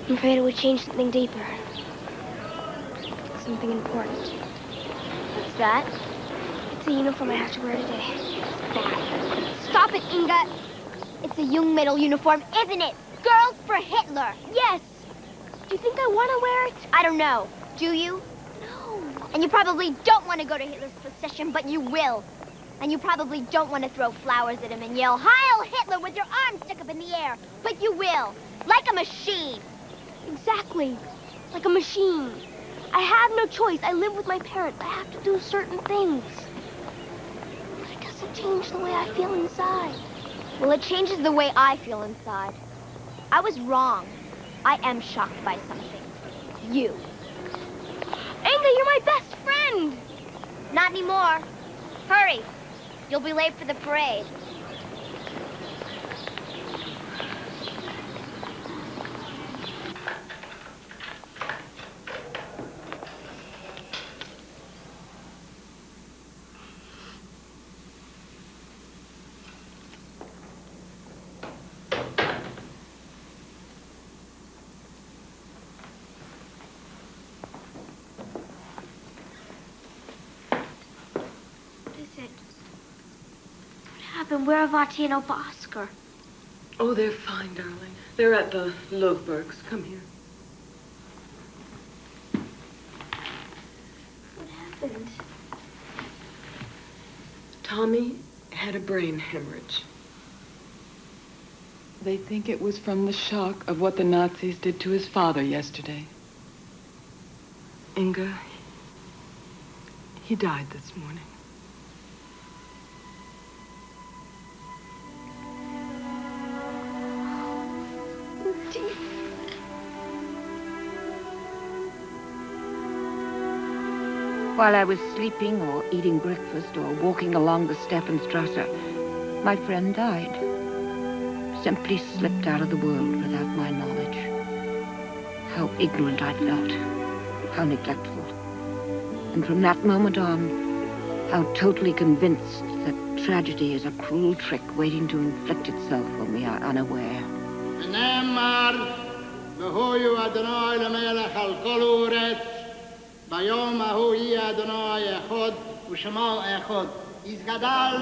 I'm afraid it would change something deeper. Something important. What's that? It's a uniform I have to wear today. Stop it, Inge! It's a young metal uniform, isn't it? Girls for Hitler! Yes! Do you think I want to wear it? I don't know. Do you? No. And you probably don't want to go to Hitler's procession, but you will. And you probably don't want to throw flowers at him and yell, "Heil Hitler!" with your arms stuck up in the air, but you will. Like a machine. Exactly. Like a machine. I have no choice. I live with my parents. I have to do certain things. But it doesn't change the way I feel inside. Well, it changes the way I feel inside. I was wrong. I am shocked by something. You. Inge, you're my best friend. Not anymore. Hurry. You'll be late for the parade. Where are Vati and Opah Oskar? Oh, they're fine, darling. They're at the Lowbergs. Come here. What happened? Tommi had a brain hemorrhage. They think it was from the shock of what the Nazis did to his father yesterday. Inge, he died this morning. While I was sleeping or eating breakfast or walking along the Stephanstrasse, my friend died. Simply slipped out of the world without my knowledge. How ignorant I felt. How neglectful. And from that moment on, how totally convinced that tragedy is a cruel trick waiting to inflict itself when we are unaware. ביום ההוא יהיה אדוני אחד ושמו אחד. יתגדל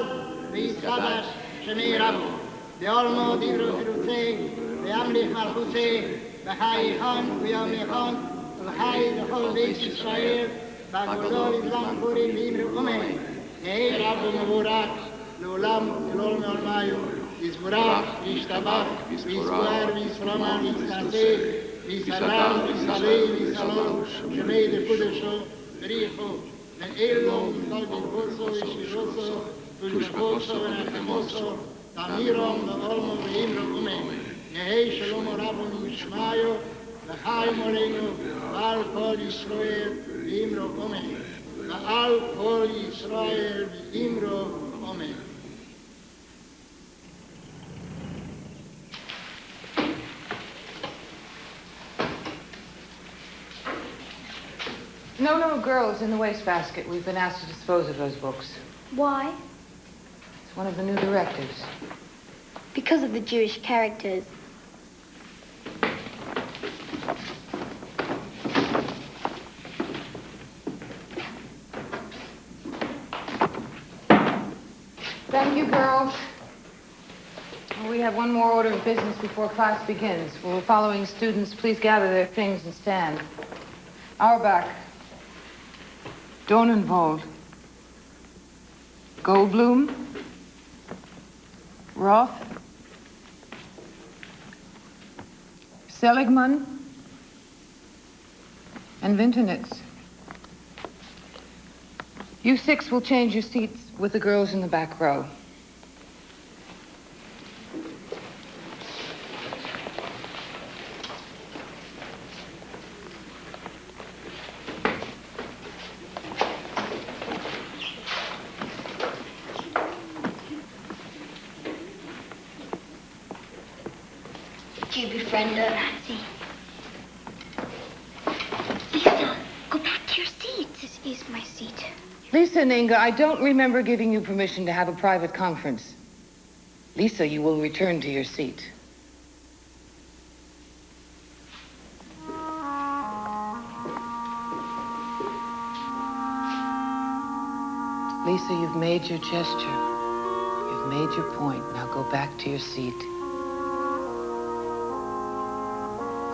ויתחדש שמי רבו. בעולמו דיברו חילוצי וימליך מלכותי בחי חון ויום יחון ובחי לכל בית ישראל בגדול יזלם פורים ואמרו אומי. יהי רבו מבורך לעולם ולעול מעולמיו. יזבורך וישתבח ויזכואר וישרומן ויצטעצי ויסלם, ויסלי, ויסלום, שמי דקודשו, בריחו, לאלו, נולדים חוסו, ישירוסו, ולבחוסו ונחמוסו, תמירום, לאולמו ואימרו אומי. יהי שלום רבו משמיו, וחי מולנו, ועל כל ישראל ואימרו אומי. ועל כל ישראל ואימרו אומי. No girls in the wastebasket. We've been asked to dispose of those books. Why? It's one of the new directives. Because of the Jewish characters. Thank you, girls. We have one more order of business before class begins. Will the following students please gather their things and stand? Auerbach. Dornenwald. Goldblum. Roth. Seligman and Winternitz. You 6 will change your seats with the girls in the back row. Do you befriend her? Lisa, go back to your seat. This is my seat. Lisa and Inge, I don't remember giving you permission to have a private conference. Lisa, you will return to your seat. Lisa, you've made your gesture. You've made your point. Now go back to your seat.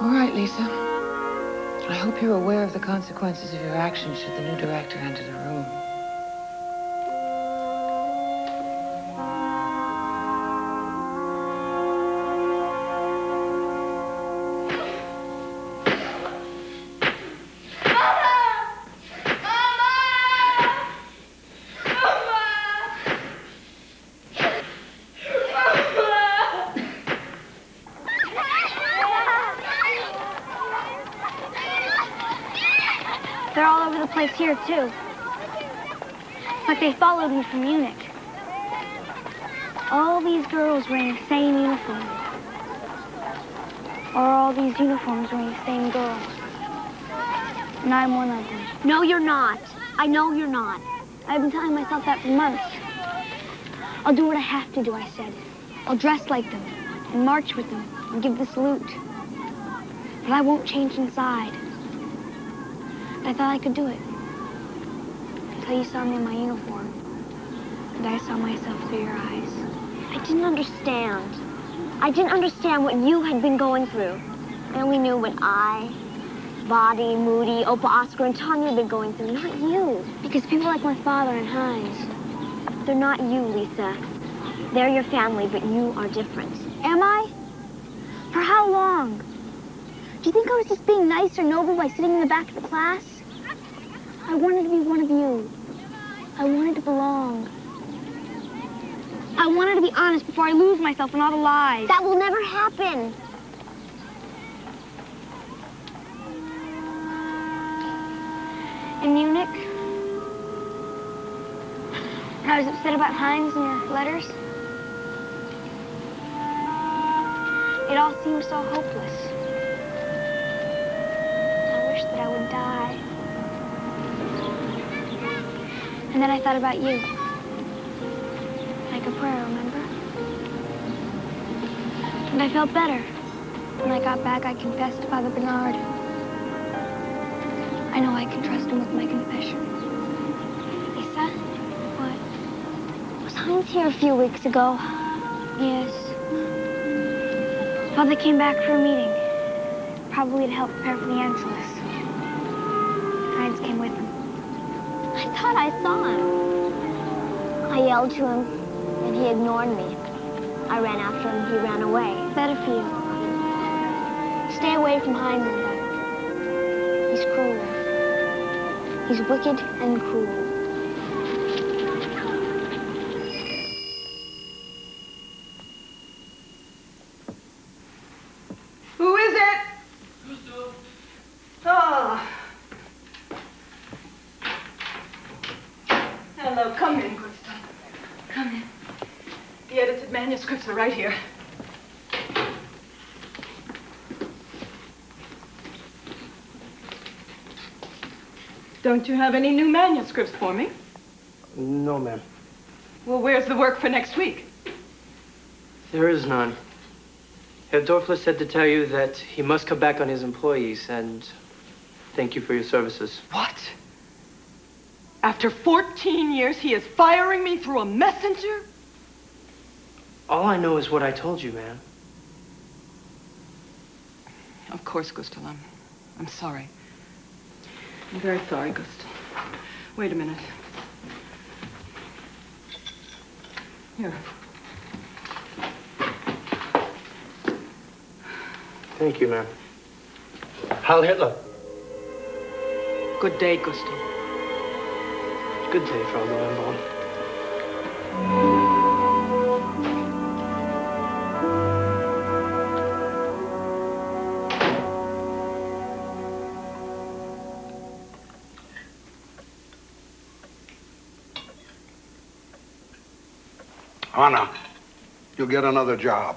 All right, Lisa. I hope you're aware of the consequences of your actions should the new director enter the room. They're all over the place here, too. Like they followed me from Munich. All these girls wearing the same uniform. Or all these uniforms wearing the same girls. And I'm one of them. No, you're not. I know you're not. I've been telling myself that for months. I'll do what I have to do, I said. I'll dress like them, and march with them, and give the salute. But I won't change inside. I thought I could do it. Until you saw me in my uniform. And I saw myself through your eyes. I didn't understand. I didn't understand what you had been going through. I only knew what I, Body, Moody, Opah, Oskar, and Tommi had been going through, not you. Because people like my father and Heinz. They're not you, Lisa. They're your family, but you are different. Am I? For how long? Do you think I was just being nice or noble by sitting in the back of the class? I wanted to be one of you. I wanted to belong. I wanted to be honest before I lose myself in all the lies. That will never happen. In Munich, when I was upset about Heinz and your letters, it all seemed so hopeless. I wished that I would die. And then I thought about you. Like a prayer, remember? And I felt better. When I got back, I confessed to Father Bernard. I know I can trust him with my confession. Lisa? What? Was Heinz here a few weeks ago? Yes. Father came back for a meeting. Probably to help prepare for the Anschluss. Heinz came with him. I thought I saw him. I yelled to him, and he ignored me. I ran after him, he ran away. Better for you. Stay away from Heinz and them. He's cruel. He's wicked and cruel. Who is it? Gustl. Oh. Hello, come in, Gustl. Come in. The edited manuscripts are right here. Don't you have any new manuscripts for me? No, ma'am. Well, where's the work for next week? There is none. Herr Dorfler said to tell you that he must come back on his employees and thank you for your services. What? After 14 years, he is firing me through a messenger? All I know is what I told you, ma'am. Of course, Gustl. I'm sorry. I'm very sorry, Gustl. Wait a minute. Here. Thank you, ma'am. Heil Hitler. Good day, Gustl. Good day, Frau Dornenwald. Anna, you'll get another job.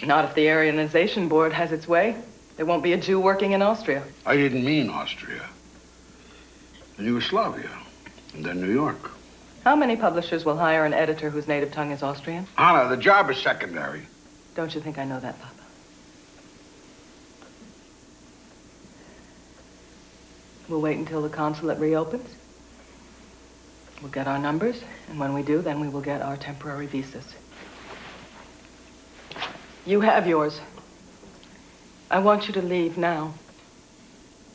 Not if the Aryanization Board has its way. There won't be a Jew working in Austria. I didn't mean Austria. In Yugoslavia, and then New York. How many publishers will hire an editor whose native tongue is Austrian? Anna, the job is secondary. Don't you think I know that, Papa? We'll wait until the consulate reopens. We'll get our numbers, and when we do, then we will get our temporary visas. You have yours. I want you to leave now.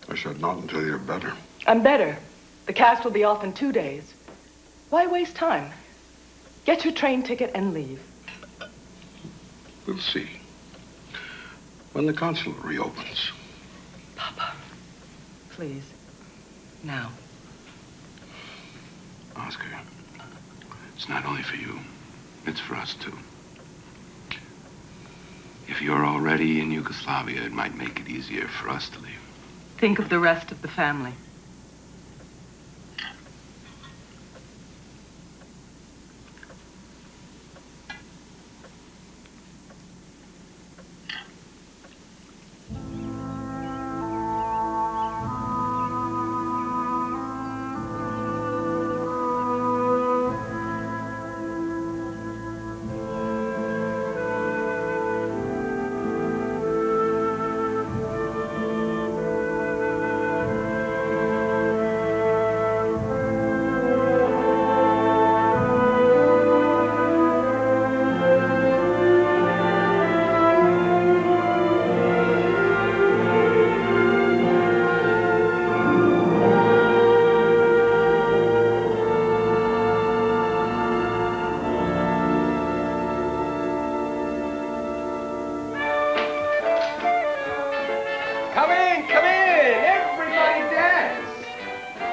I said not until you're better. I'm better. The cast will be off in 2 days. Why waste time? Get your train ticket and leave. We'll see. When the consulate reopens. Papa, please. Now. Oskar, it's not only for you. It's for us, too. If you're already in Yugoslavia, it might make it easier for us to leave. Think of the rest of the family.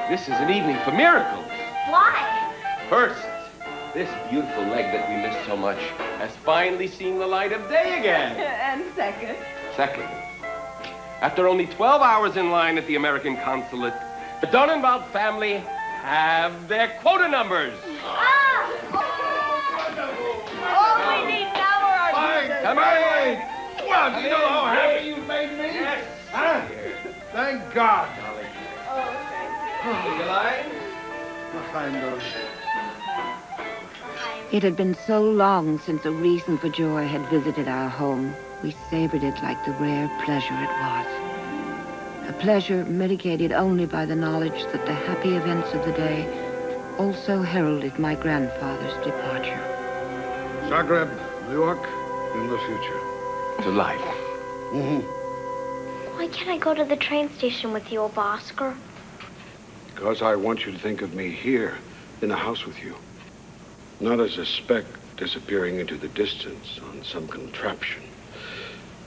This is an evening for miracles. Why? First, this beautiful leg that we missed so much has finally seen the light of day again. And second? Second, after only 12 hours in line at the American consulate, the Dornenwald family have their quota numbers. Ah! All we need now are our visas. Come in. Well, do you know how happy you've made me? Yes. Huh? Thank God, darling. It had been so long since a reason for joy had visited our home. We savored it like the rare pleasure it was. A pleasure mitigated only by the knowledge that the happy events of the day also heralded my grandfather's departure. Zagreb, New York, in the future. To life. Mm-hmm. Why can't I go to the train station with you, Oskar? Because I want you to think of me here, in the house with you. Not as a speck disappearing into the distance on some contraption.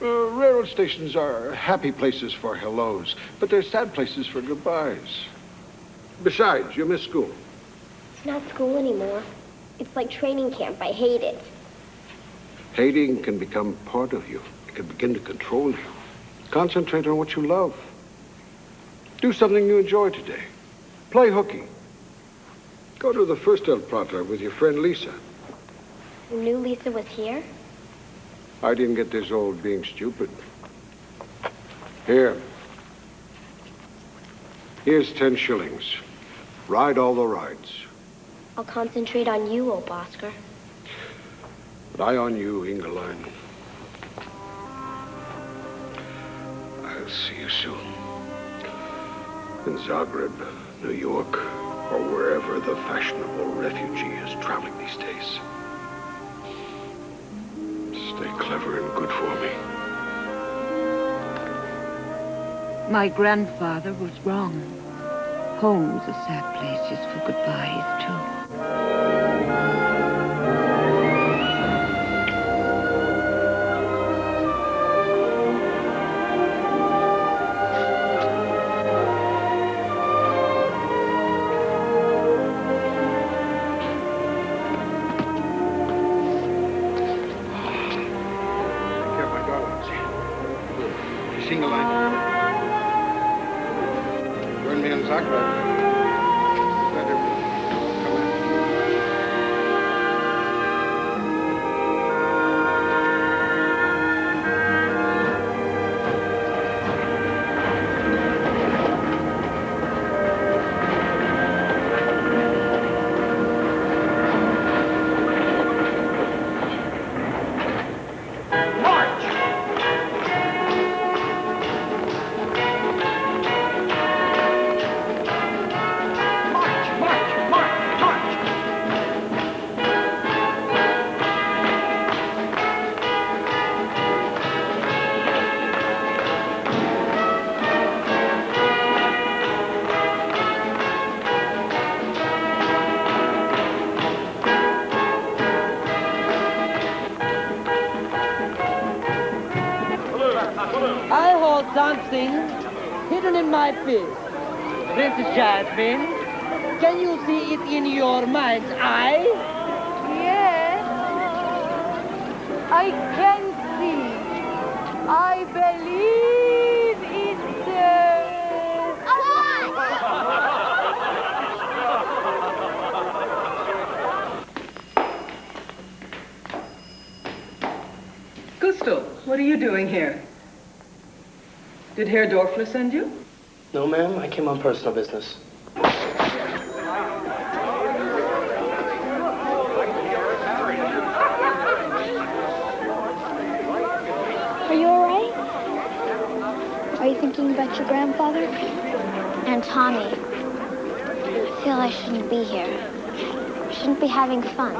Railroad stations are happy places for hellos, but they're sad places for goodbyes. Besides, you miss school. It's not school anymore. It's like training camp. I hate it. Hating can become part of you. It can begin to control you. Concentrate on what you love. Do something you enjoy today. Play hooky. Go to the Fürstelprater with your friend Lisa. You knew Lisa was here? I didn't get this old being stupid. Here. Here's 10 shillings. Ride all the rides. I'll concentrate on you, Oskar. But I on you, Ingeline. I'll see you soon. In Zagreb, New York, or wherever the fashionable refugee is traveling these days. Stay clever and good for me. My grandfather was wrong. Home's a sad place just for goodbyes, too. join me in Zagreb. I hold something hidden in my fist. Princess Jasmine, can you see it in your mind's eye? Yes, I can see. I believe it's Gustl, what are you doing here? Did Herr Dorfler send you? No, ma'am. I came on personal business. Are you all right? Are you thinking about your grandfather? And Tommy. I feel I shouldn't be here. I shouldn't be having fun.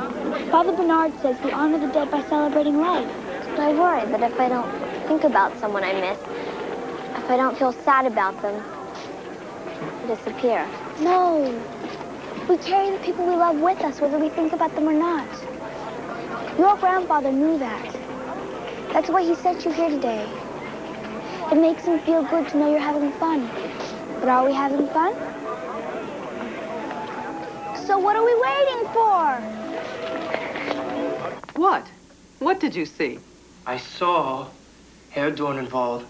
Father Bernard says we honor the dead by celebrating life. But I worry that if I don't think about someone I miss, if I don't feel sad about them, they'll disappear. No. We carry the people we love with us, whether we think about them or not. Your grandfather knew that. That's why he sent you here today. It makes him feel good to know you're having fun. But are we having fun? So what are we waiting for? What? What did you see? I saw Herr Dornenwald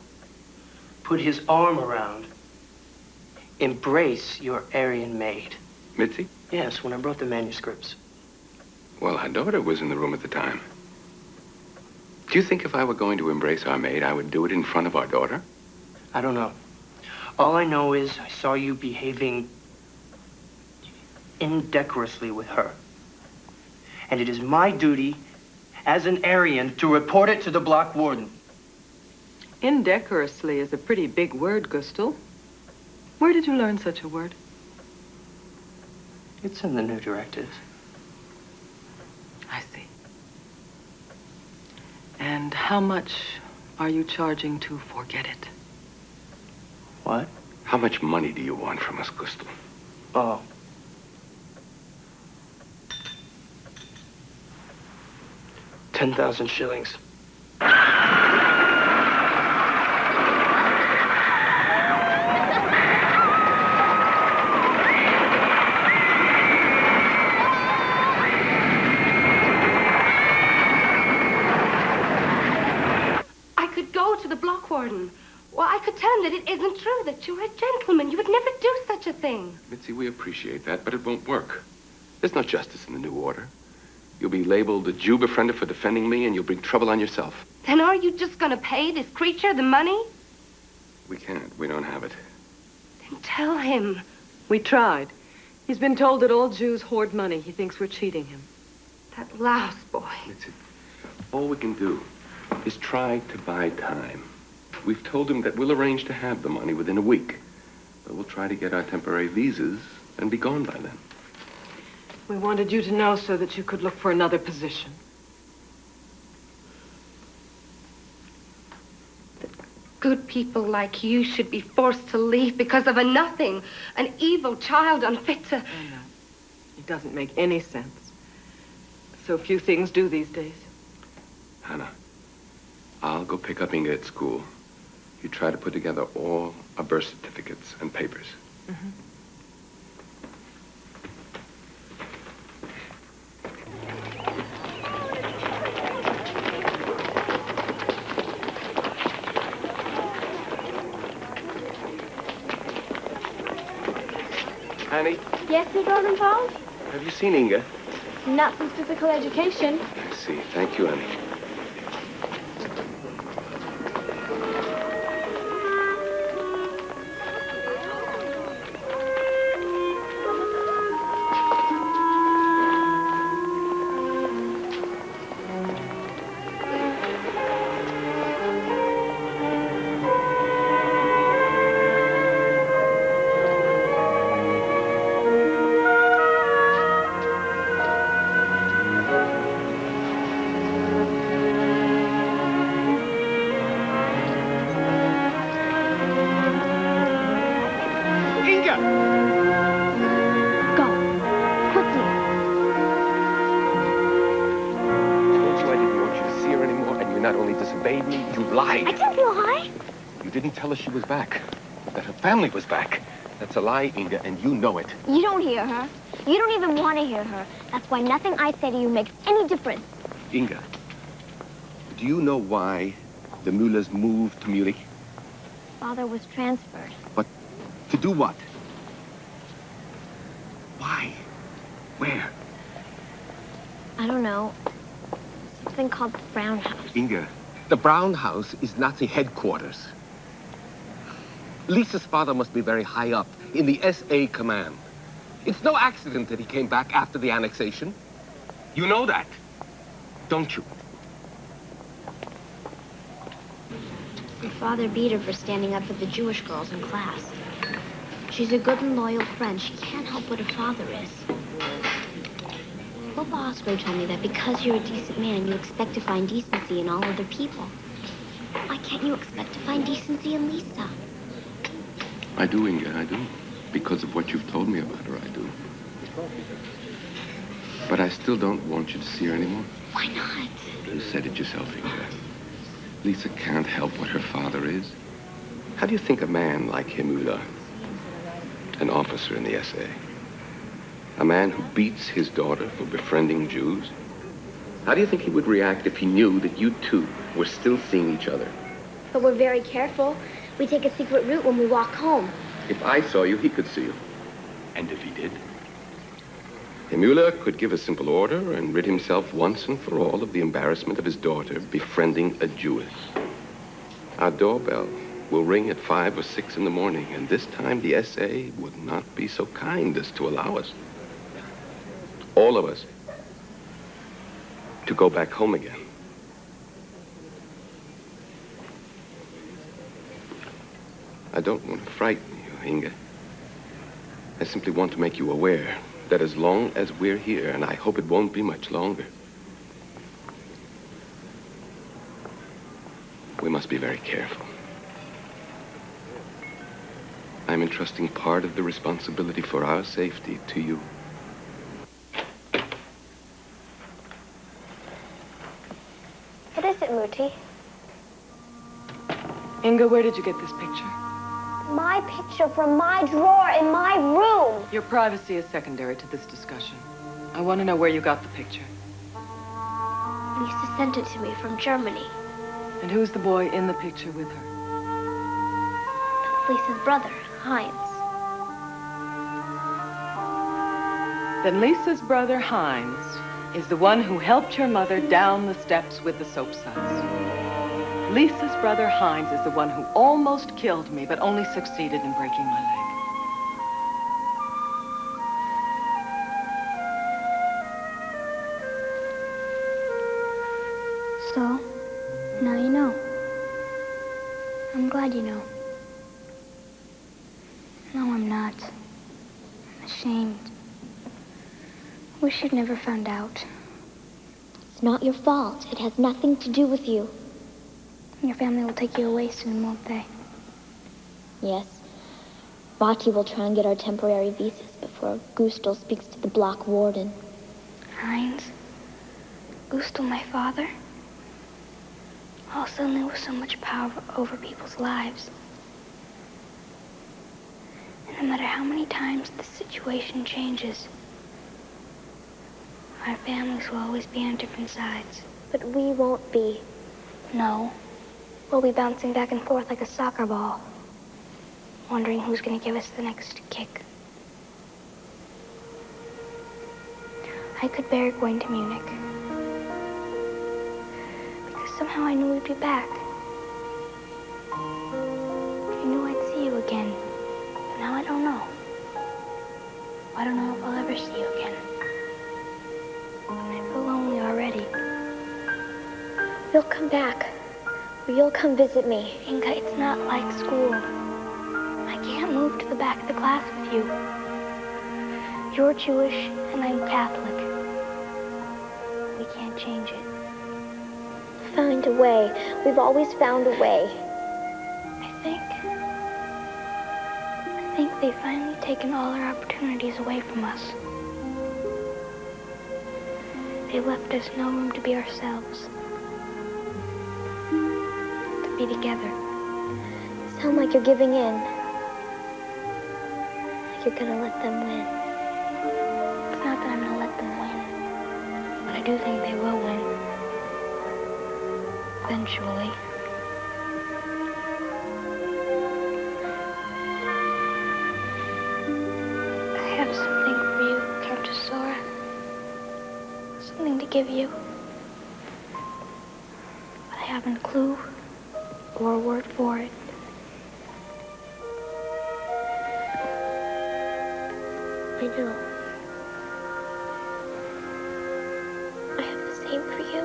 put his arm around, embrace your Aryan maid. Mitzi? Yes, when I brought the manuscripts. Well, her daughter was in the room at the time. Do you think if I were going to embrace our maid, I would do it in front of our daughter? I don't know. All I know is I saw you behaving indecorously with her. And it is my duty as an Aryan to report it to the block warden. Indecorously is a pretty big word, Gustl. Where did you learn such a word? It's in the new directives. I see. And how much are you charging to forget it? What? How much money do you want from us, Gustl? Oh. $10,000 shillings. Warden. Well, I could tell him that it isn't true, that you're a gentleman. You would never do such a thing. Mitzi, we appreciate that, but it won't work. There's no justice in the new order. You'll be labeled a Jew befriender for defending me, and you'll bring trouble on yourself. Then are you just going to pay this creature the money? We can't. We don't have it. Then tell him. We tried. He's been told that all Jews hoard money. He thinks we're cheating him. That louse boy. Mitzi, all we can do is try to buy time. We've told him that we'll arrange to have the money within a week. But we'll try to get our temporary visas and be gone by then. We wanted you to know so that you could look for another position. Good people like you should be forced to leave because of a nothing, an evil child unfit to... I know. It doesn't make any sense. So few things do these days. Hannah, I'll go pick up Inge at school. You try to put together all our birth certificates and papers. Mm-hmm. Annie, Yes, Mr. Dornenwald? have you seen Inge? Not since physical education. I see. Thank you, Annie. I didn't lie. You didn't tell us she was back, that her family was back. That's a lie, Inge, and you know it. You don't hear her. You don't even want to hear her. That's why nothing I say to you makes any difference. Inge, do you know why the Muellers moved to Munich? Father was transferred. But to do what? Why? Where? I don't know. Something called the Brown House. Inge, the Brown House is Nazi headquarters. Lisa's father must be very high up in the SA command. It's no accident that he came back after the annexation. You know that, don't you? Your father beat her for standing up for the Jewish girls in class. She's a good and loyal friend. She can't help what her father is. Opah Oskar told me that because you're a decent man, you expect to find decency in all other people. Why can't you expect to find decency in Lisa? I do, Inge, I do. Because of what you've told me about her, I do. But I still don't want you to see her anymore. Why not? You said it yourself, Inge. Lisa can't help what her father is. How do you think a man like Mueller, an officer in the SA, a man who beats his daughter for befriending Jews, how do you think he would react if he knew that you two were still seeing each other? But we're very careful. We take a secret route when we walk home. If I saw you, he could see you. And if he did? Mueller could give a simple order and rid himself once and for all of the embarrassment of his daughter befriending a Jewess. Our doorbell will ring at 5 or 6 in the morning, and this time the SA would not be so kind as to allow us, all of us, to go back home again. I don't want to frighten you, Inge. I simply want to make you aware that as long as we're here, and I hope it won't be much longer, we must be very careful. I'm entrusting part of the responsibility for our safety to you. What is it, Mutti? Inge, where did you get this picture? My picture from my drawer in my room. Your privacy is secondary to this discussion. I want to know where you got the picture. Lisa sent it to me from Germany. And who's the boy in the picture with her? That's Lisa's brother, Heinz. Then Lisa's brother, Heinz, is the one who helped your mother down the steps with the soap suds. Lisa's brother, Heinz, is the one who almost killed me, but only succeeded in breaking my leg. So, now you know. I'm glad you know. No, I'm not. I'm ashamed. Wish you'd never found out. It's not your fault. It has nothing to do with you. Your family will take you away soon, won't they? Yes. Rocky will try and get our temporary visas before Gustl speaks to the block warden. Heinz? Gustl, my father? All suddenly with so much power over people's lives. And no matter how many times the situation changes, our families will always be on different sides. But we won't be. No. We'll be bouncing back and forth like a soccer ball, wondering who's going to give us the next kick. I could bear going to Munich. Because somehow I knew we'd be back. I knew I'd see you again. But now I don't know. I don't know if I'll ever see you again. And I feel lonely already. You'll come back. Or you'll come visit me. Inge, it's not like school. I can't move to the back of the class with you. You're Jewish and I'm Catholic. We can't change it. Find a way. We've always found a way. I think they've finally taken all our opportunities away from us. They left us no room to be ourselves. To be together. You sound like you're giving in. Like you're gonna let them win. It's not that I'm gonna let them win. But I do think they will win. Eventually. I have something for you, Countess Sora. Something to give you. But I haven't a clue or a word for it. I know. I have the same for you.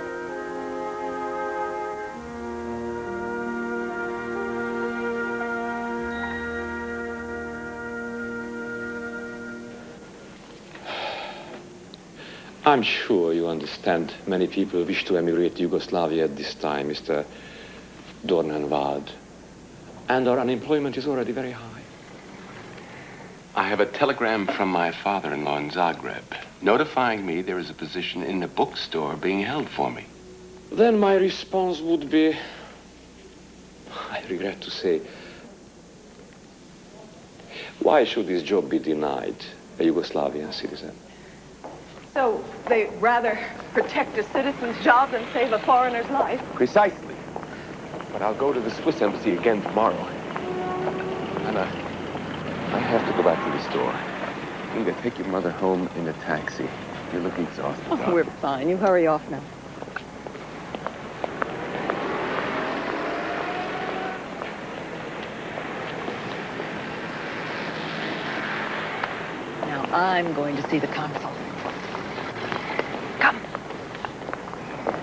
I'm sure you understand many people wish to emigrate to Yugoslavia at this time, Mr. Dornenwald. And our unemployment is already very high. I have a telegram from my father-in-law in Zagreb, notifying me there is a position in the bookstore being held for me. Then my response would be, I regret to say, why should this job be denied a Yugoslavian citizen? So they rather protect a citizen's job than save a foreigner's life? Precisely. But I'll go to the Swiss embassy again tomorrow. And I have to go back to the store. Inge, take your mother home in a taxi. You look exhausted. Oh, we're fine. You hurry off now. Now I'm going to see the consul. Come.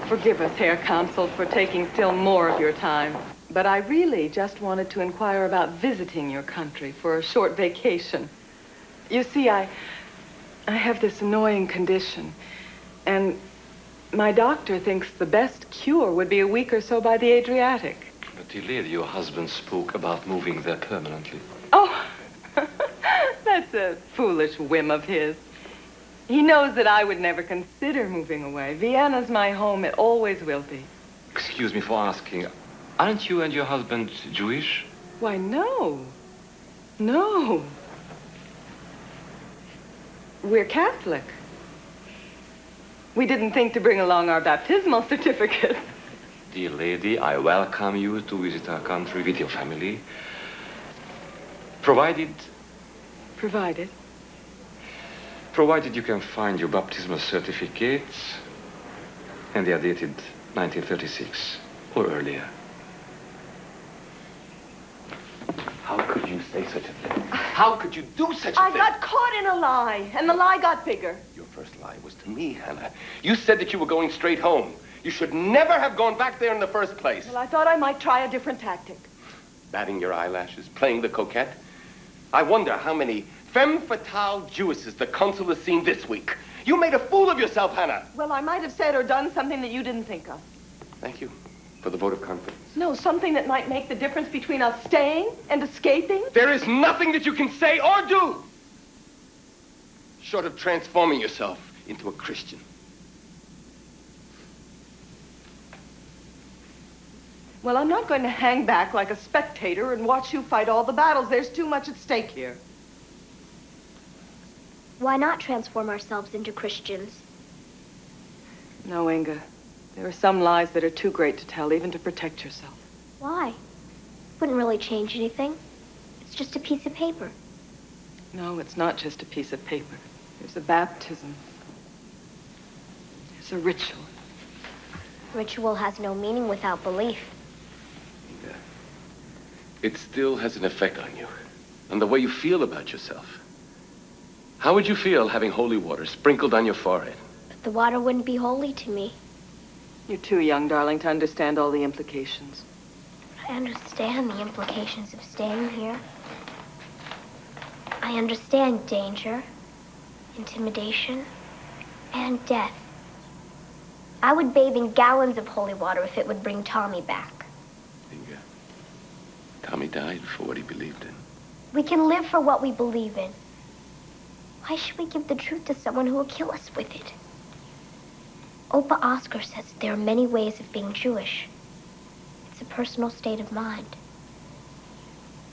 Forgive us, Herr Consul, for taking still more of your time. But I really just wanted to inquire about visiting your country for a short vacation. You see, I have this annoying condition. And my doctor thinks the best cure would be a week or so by the Adriatic. But dear lady, your husband spoke about moving there permanently. Oh, that's a foolish whim of his. He knows that I would never consider moving away. Vienna's my home. It always will be. Excuse me for asking, aren't you and your husband Jewish? Why, no. No. We're Catholic. We didn't think to bring along our baptismal certificate. Dear lady, I welcome you to visit our country with your family. Provided you can find your baptismal certificates, and they are dated 1936 or earlier. How could you say such a thing? How could you do such a thing? I got caught in a lie, and the lie got bigger. Your first lie was to me, Hannah. You said that you were going straight home. You should never have gone back there in the first place. Well, I thought I might try a different tactic. Batting your eyelashes, playing the coquette. I wonder how many femme fatale Jewesses the consul has seen this week. You made a fool of yourself, Hannah. Well, I might have said or done something that you didn't think of. Thank you for the vote of confidence. No, something that might make the difference between us staying and escaping. There is nothing that you can say or do short of transforming yourself into a Christian. Well, I'm not going to hang back like a spectator and watch you fight all the battles. There's too much at stake here. Why not transform ourselves into Christians? No, Inge. There are some lies that are too great to tell, even to protect yourself. Why? Wouldn't really change anything. It's just a piece of paper. No, it's not just a piece of paper. There's a baptism. It's a ritual. Ritual has no meaning without belief. Yeah. It still has an effect on you, on the way you feel about yourself. How would you feel having holy water sprinkled on your forehead? But the water wouldn't be holy to me. You're too young, darling, to understand all the implications. I understand the implications of staying here. I understand danger, intimidation, and death. I would bathe in gallons of holy water if it would bring Tommy back. Inge, Tommy died for what he believed in. We can live for what we believe in. Why should we give the truth to someone who will kill us with it? Opah Oskar says that there are many ways of being Jewish. It's a personal state of mind.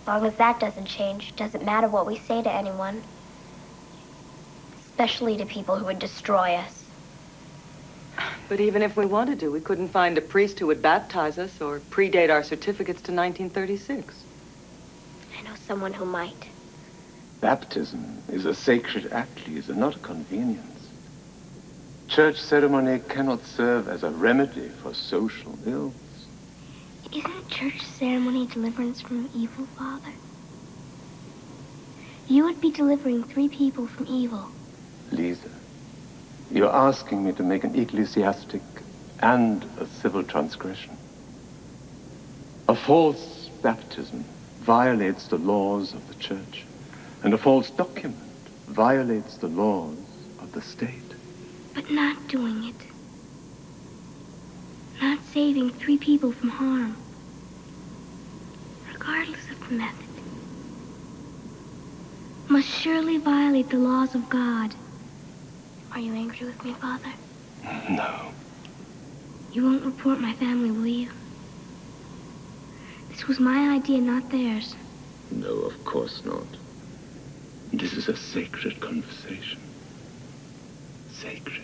As long as that doesn't change, it doesn't matter what we say to anyone. Especially to people who would destroy us. But even if we wanted to, we couldn't find a priest who would baptize us or predate our certificates to 1936. I know someone who might. Baptism is a sacred act, Lise, not a convenience. Church ceremony cannot serve as a remedy for social ills. Isn't a church ceremony deliverance from evil, Father? You would be delivering 3 people from evil. Lise, you're asking me to make an ecclesiastic and a civil transgression. A false baptism violates the laws of the church, and a false document violates the laws of the state. But not doing it. Not saving 3 people from harm. Regardless of the method. Must surely violate the laws of God. Are you angry with me, Father? No. You won't report my family, will you? This was my idea, not theirs. No, of course not. This is a sacred conversation. Sacred.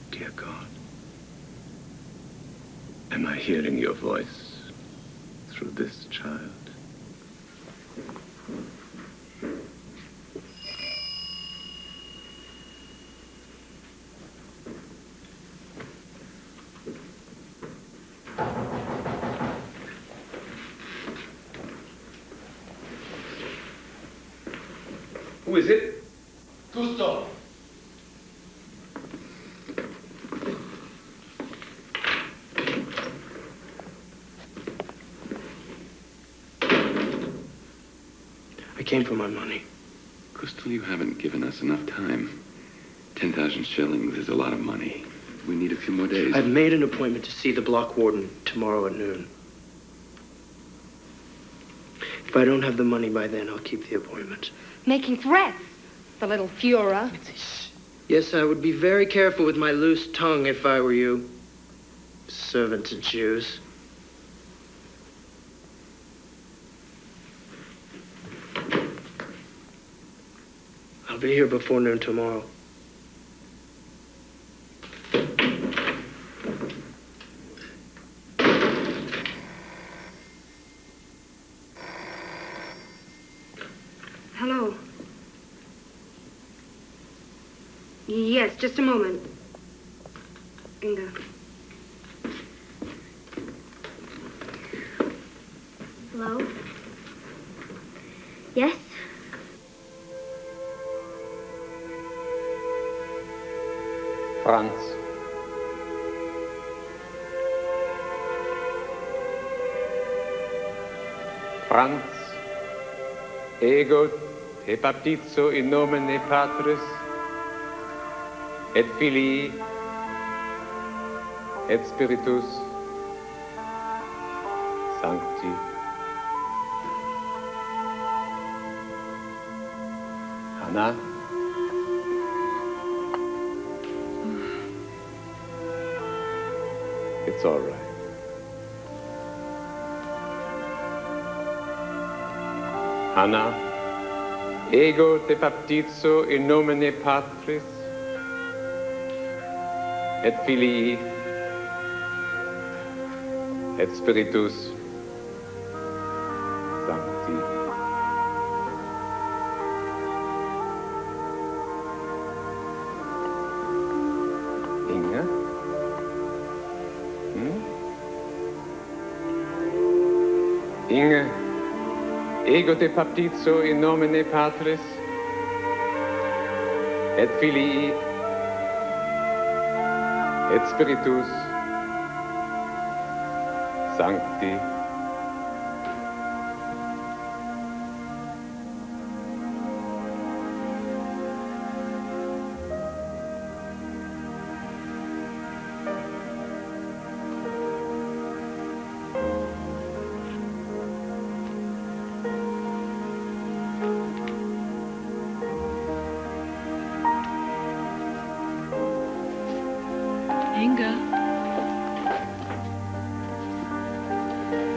Dear God, am I hearing your voice through this child? Who is it? Gustl. I came for my money. Gustl, you haven't given us enough time. 10,000 shillings is a lot of money. We need a few more days. I've made an appointment to see the block warden tomorrow at noon. If I don't have the money by then, I'll keep the appointment. Making threats, the little Führer. Yes, I would be very careful with my loose tongue if I were you. Servant to Jews. I'll be here before noon tomorrow. Hello. Yes, just a moment. Inge. Hello? Yes? Franz. Franz. Ego te baptizo in nomine Patris et Filii et Spiritus Sancti. Hannah. It's all right. Hannah, ego te baptizo in nomine Patris et Filii et Spiritus Sancti. Inge, ego te baptizo in nomine Patris et Filii et Spiritus Sancti. Inge.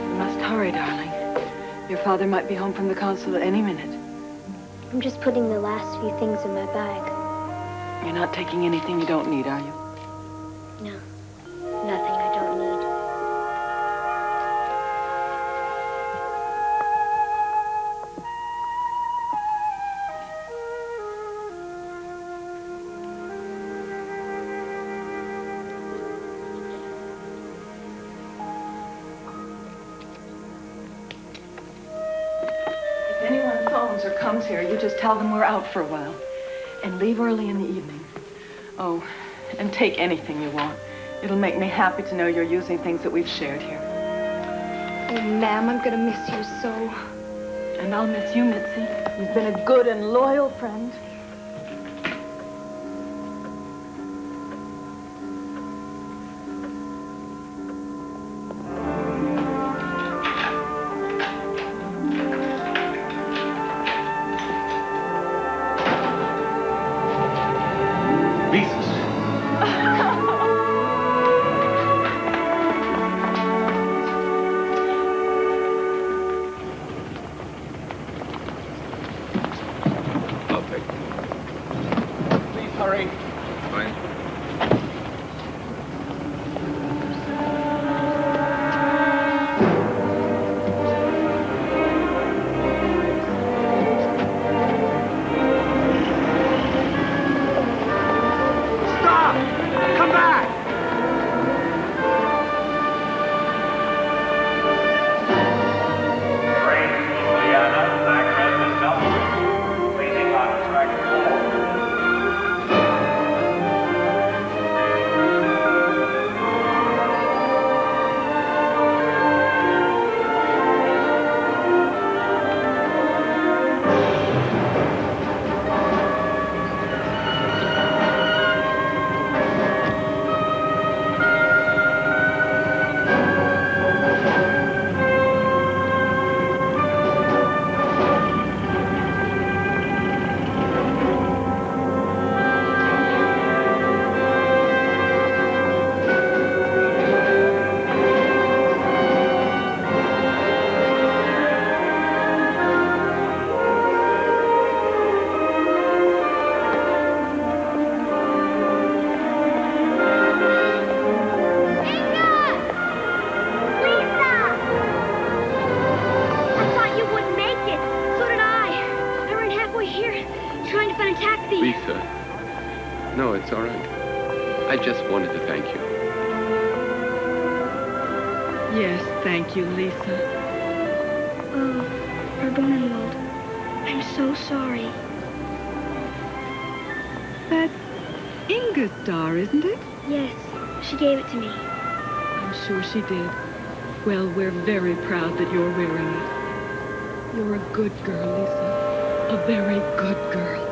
You must hurry, darling. Your father might be home from the consul at any minute. I'm just putting the last few things in my bag. You're not taking anything you don't need, are you? No, nothing I don't need. If anyone phones or comes here, you just tell them we're out for a while. And leave early in the evening. Oh, and take anything you want. It'll make me happy to know you're using things that we've shared here. Oh, ma'am, I'm gonna miss you so. And I'll miss you, Mitzi. You've been a good and loyal friend. No, it's all right. I just wanted to thank you. Yes, thank you, Lisa. Oh, Frau Dornenwald, I'm so sorry. That's Inge's star, isn't it? Yes, she gave it to me. I'm sure she did. Well, we're very proud that you're wearing it. You're a good girl, Lisa. A very good girl.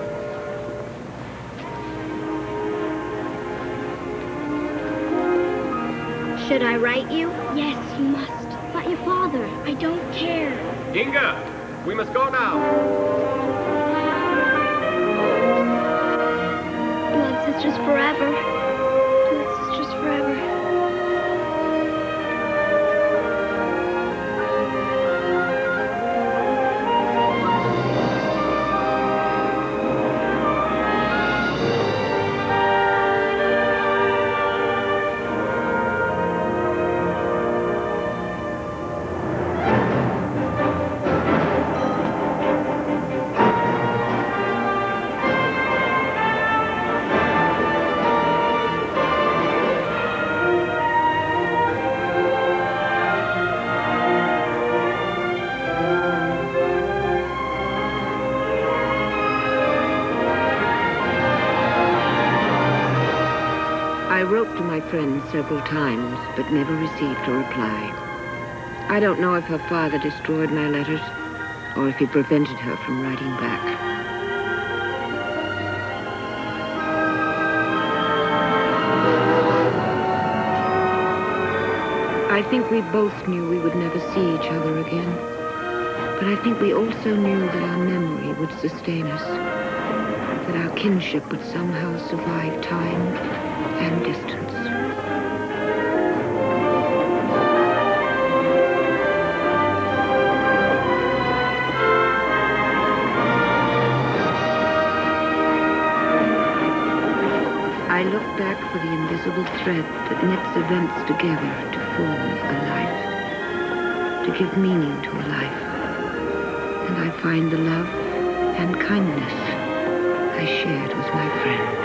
Should I write you? Yes, you must. But your father, I don't care. Inge, we must go now. Blood sisters forever. Blood sisters forever. wrote to my friend several times, but never received a reply. I don't know if her father destroyed my letters, or if he prevented her from writing back. I think we both knew we would never see each other again. But I think we also knew that our memory would sustain us, that our kinship would somehow survive time and distance. I look back for the invisible thread that knits events together to form a life, to give meaning to a life. And I find the love and kindness I shared with my friend.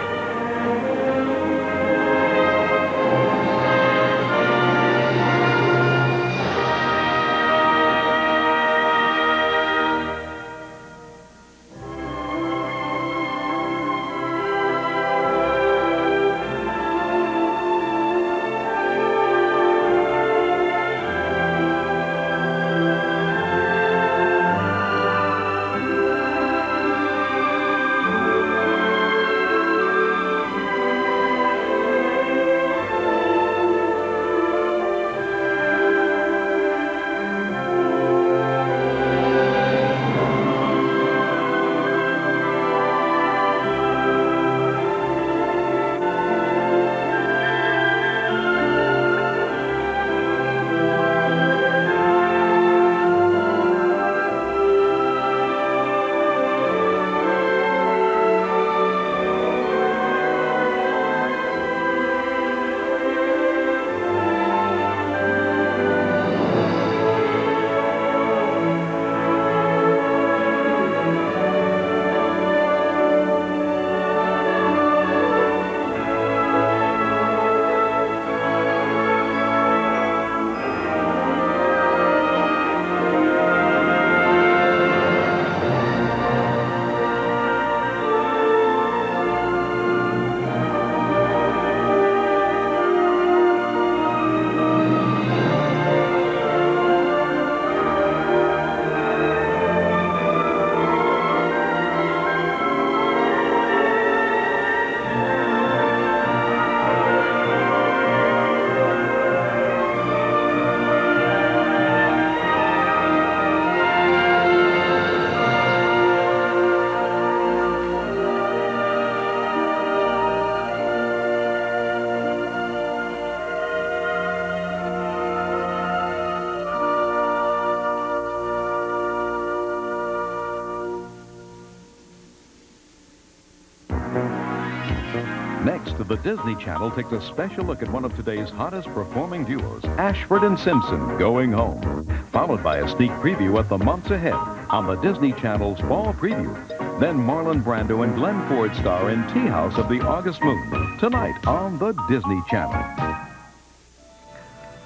Next, the Disney Channel takes a special look at one of today's hottest performing duos, Ashford and Simpson, Going Home, followed by a sneak preview at the months ahead on the Disney Channel's Fall Preview. Then Marlon Brando and Glenn Ford star in Tea House of the August Moon, tonight on the Disney Channel.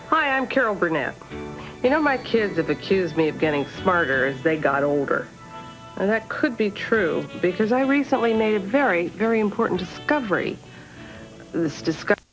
Hi, I'm Carol Burnett. You know, my kids have accused me of getting smarter as they got older. And that could be true, because I recently made a very, very important discovery. This discovery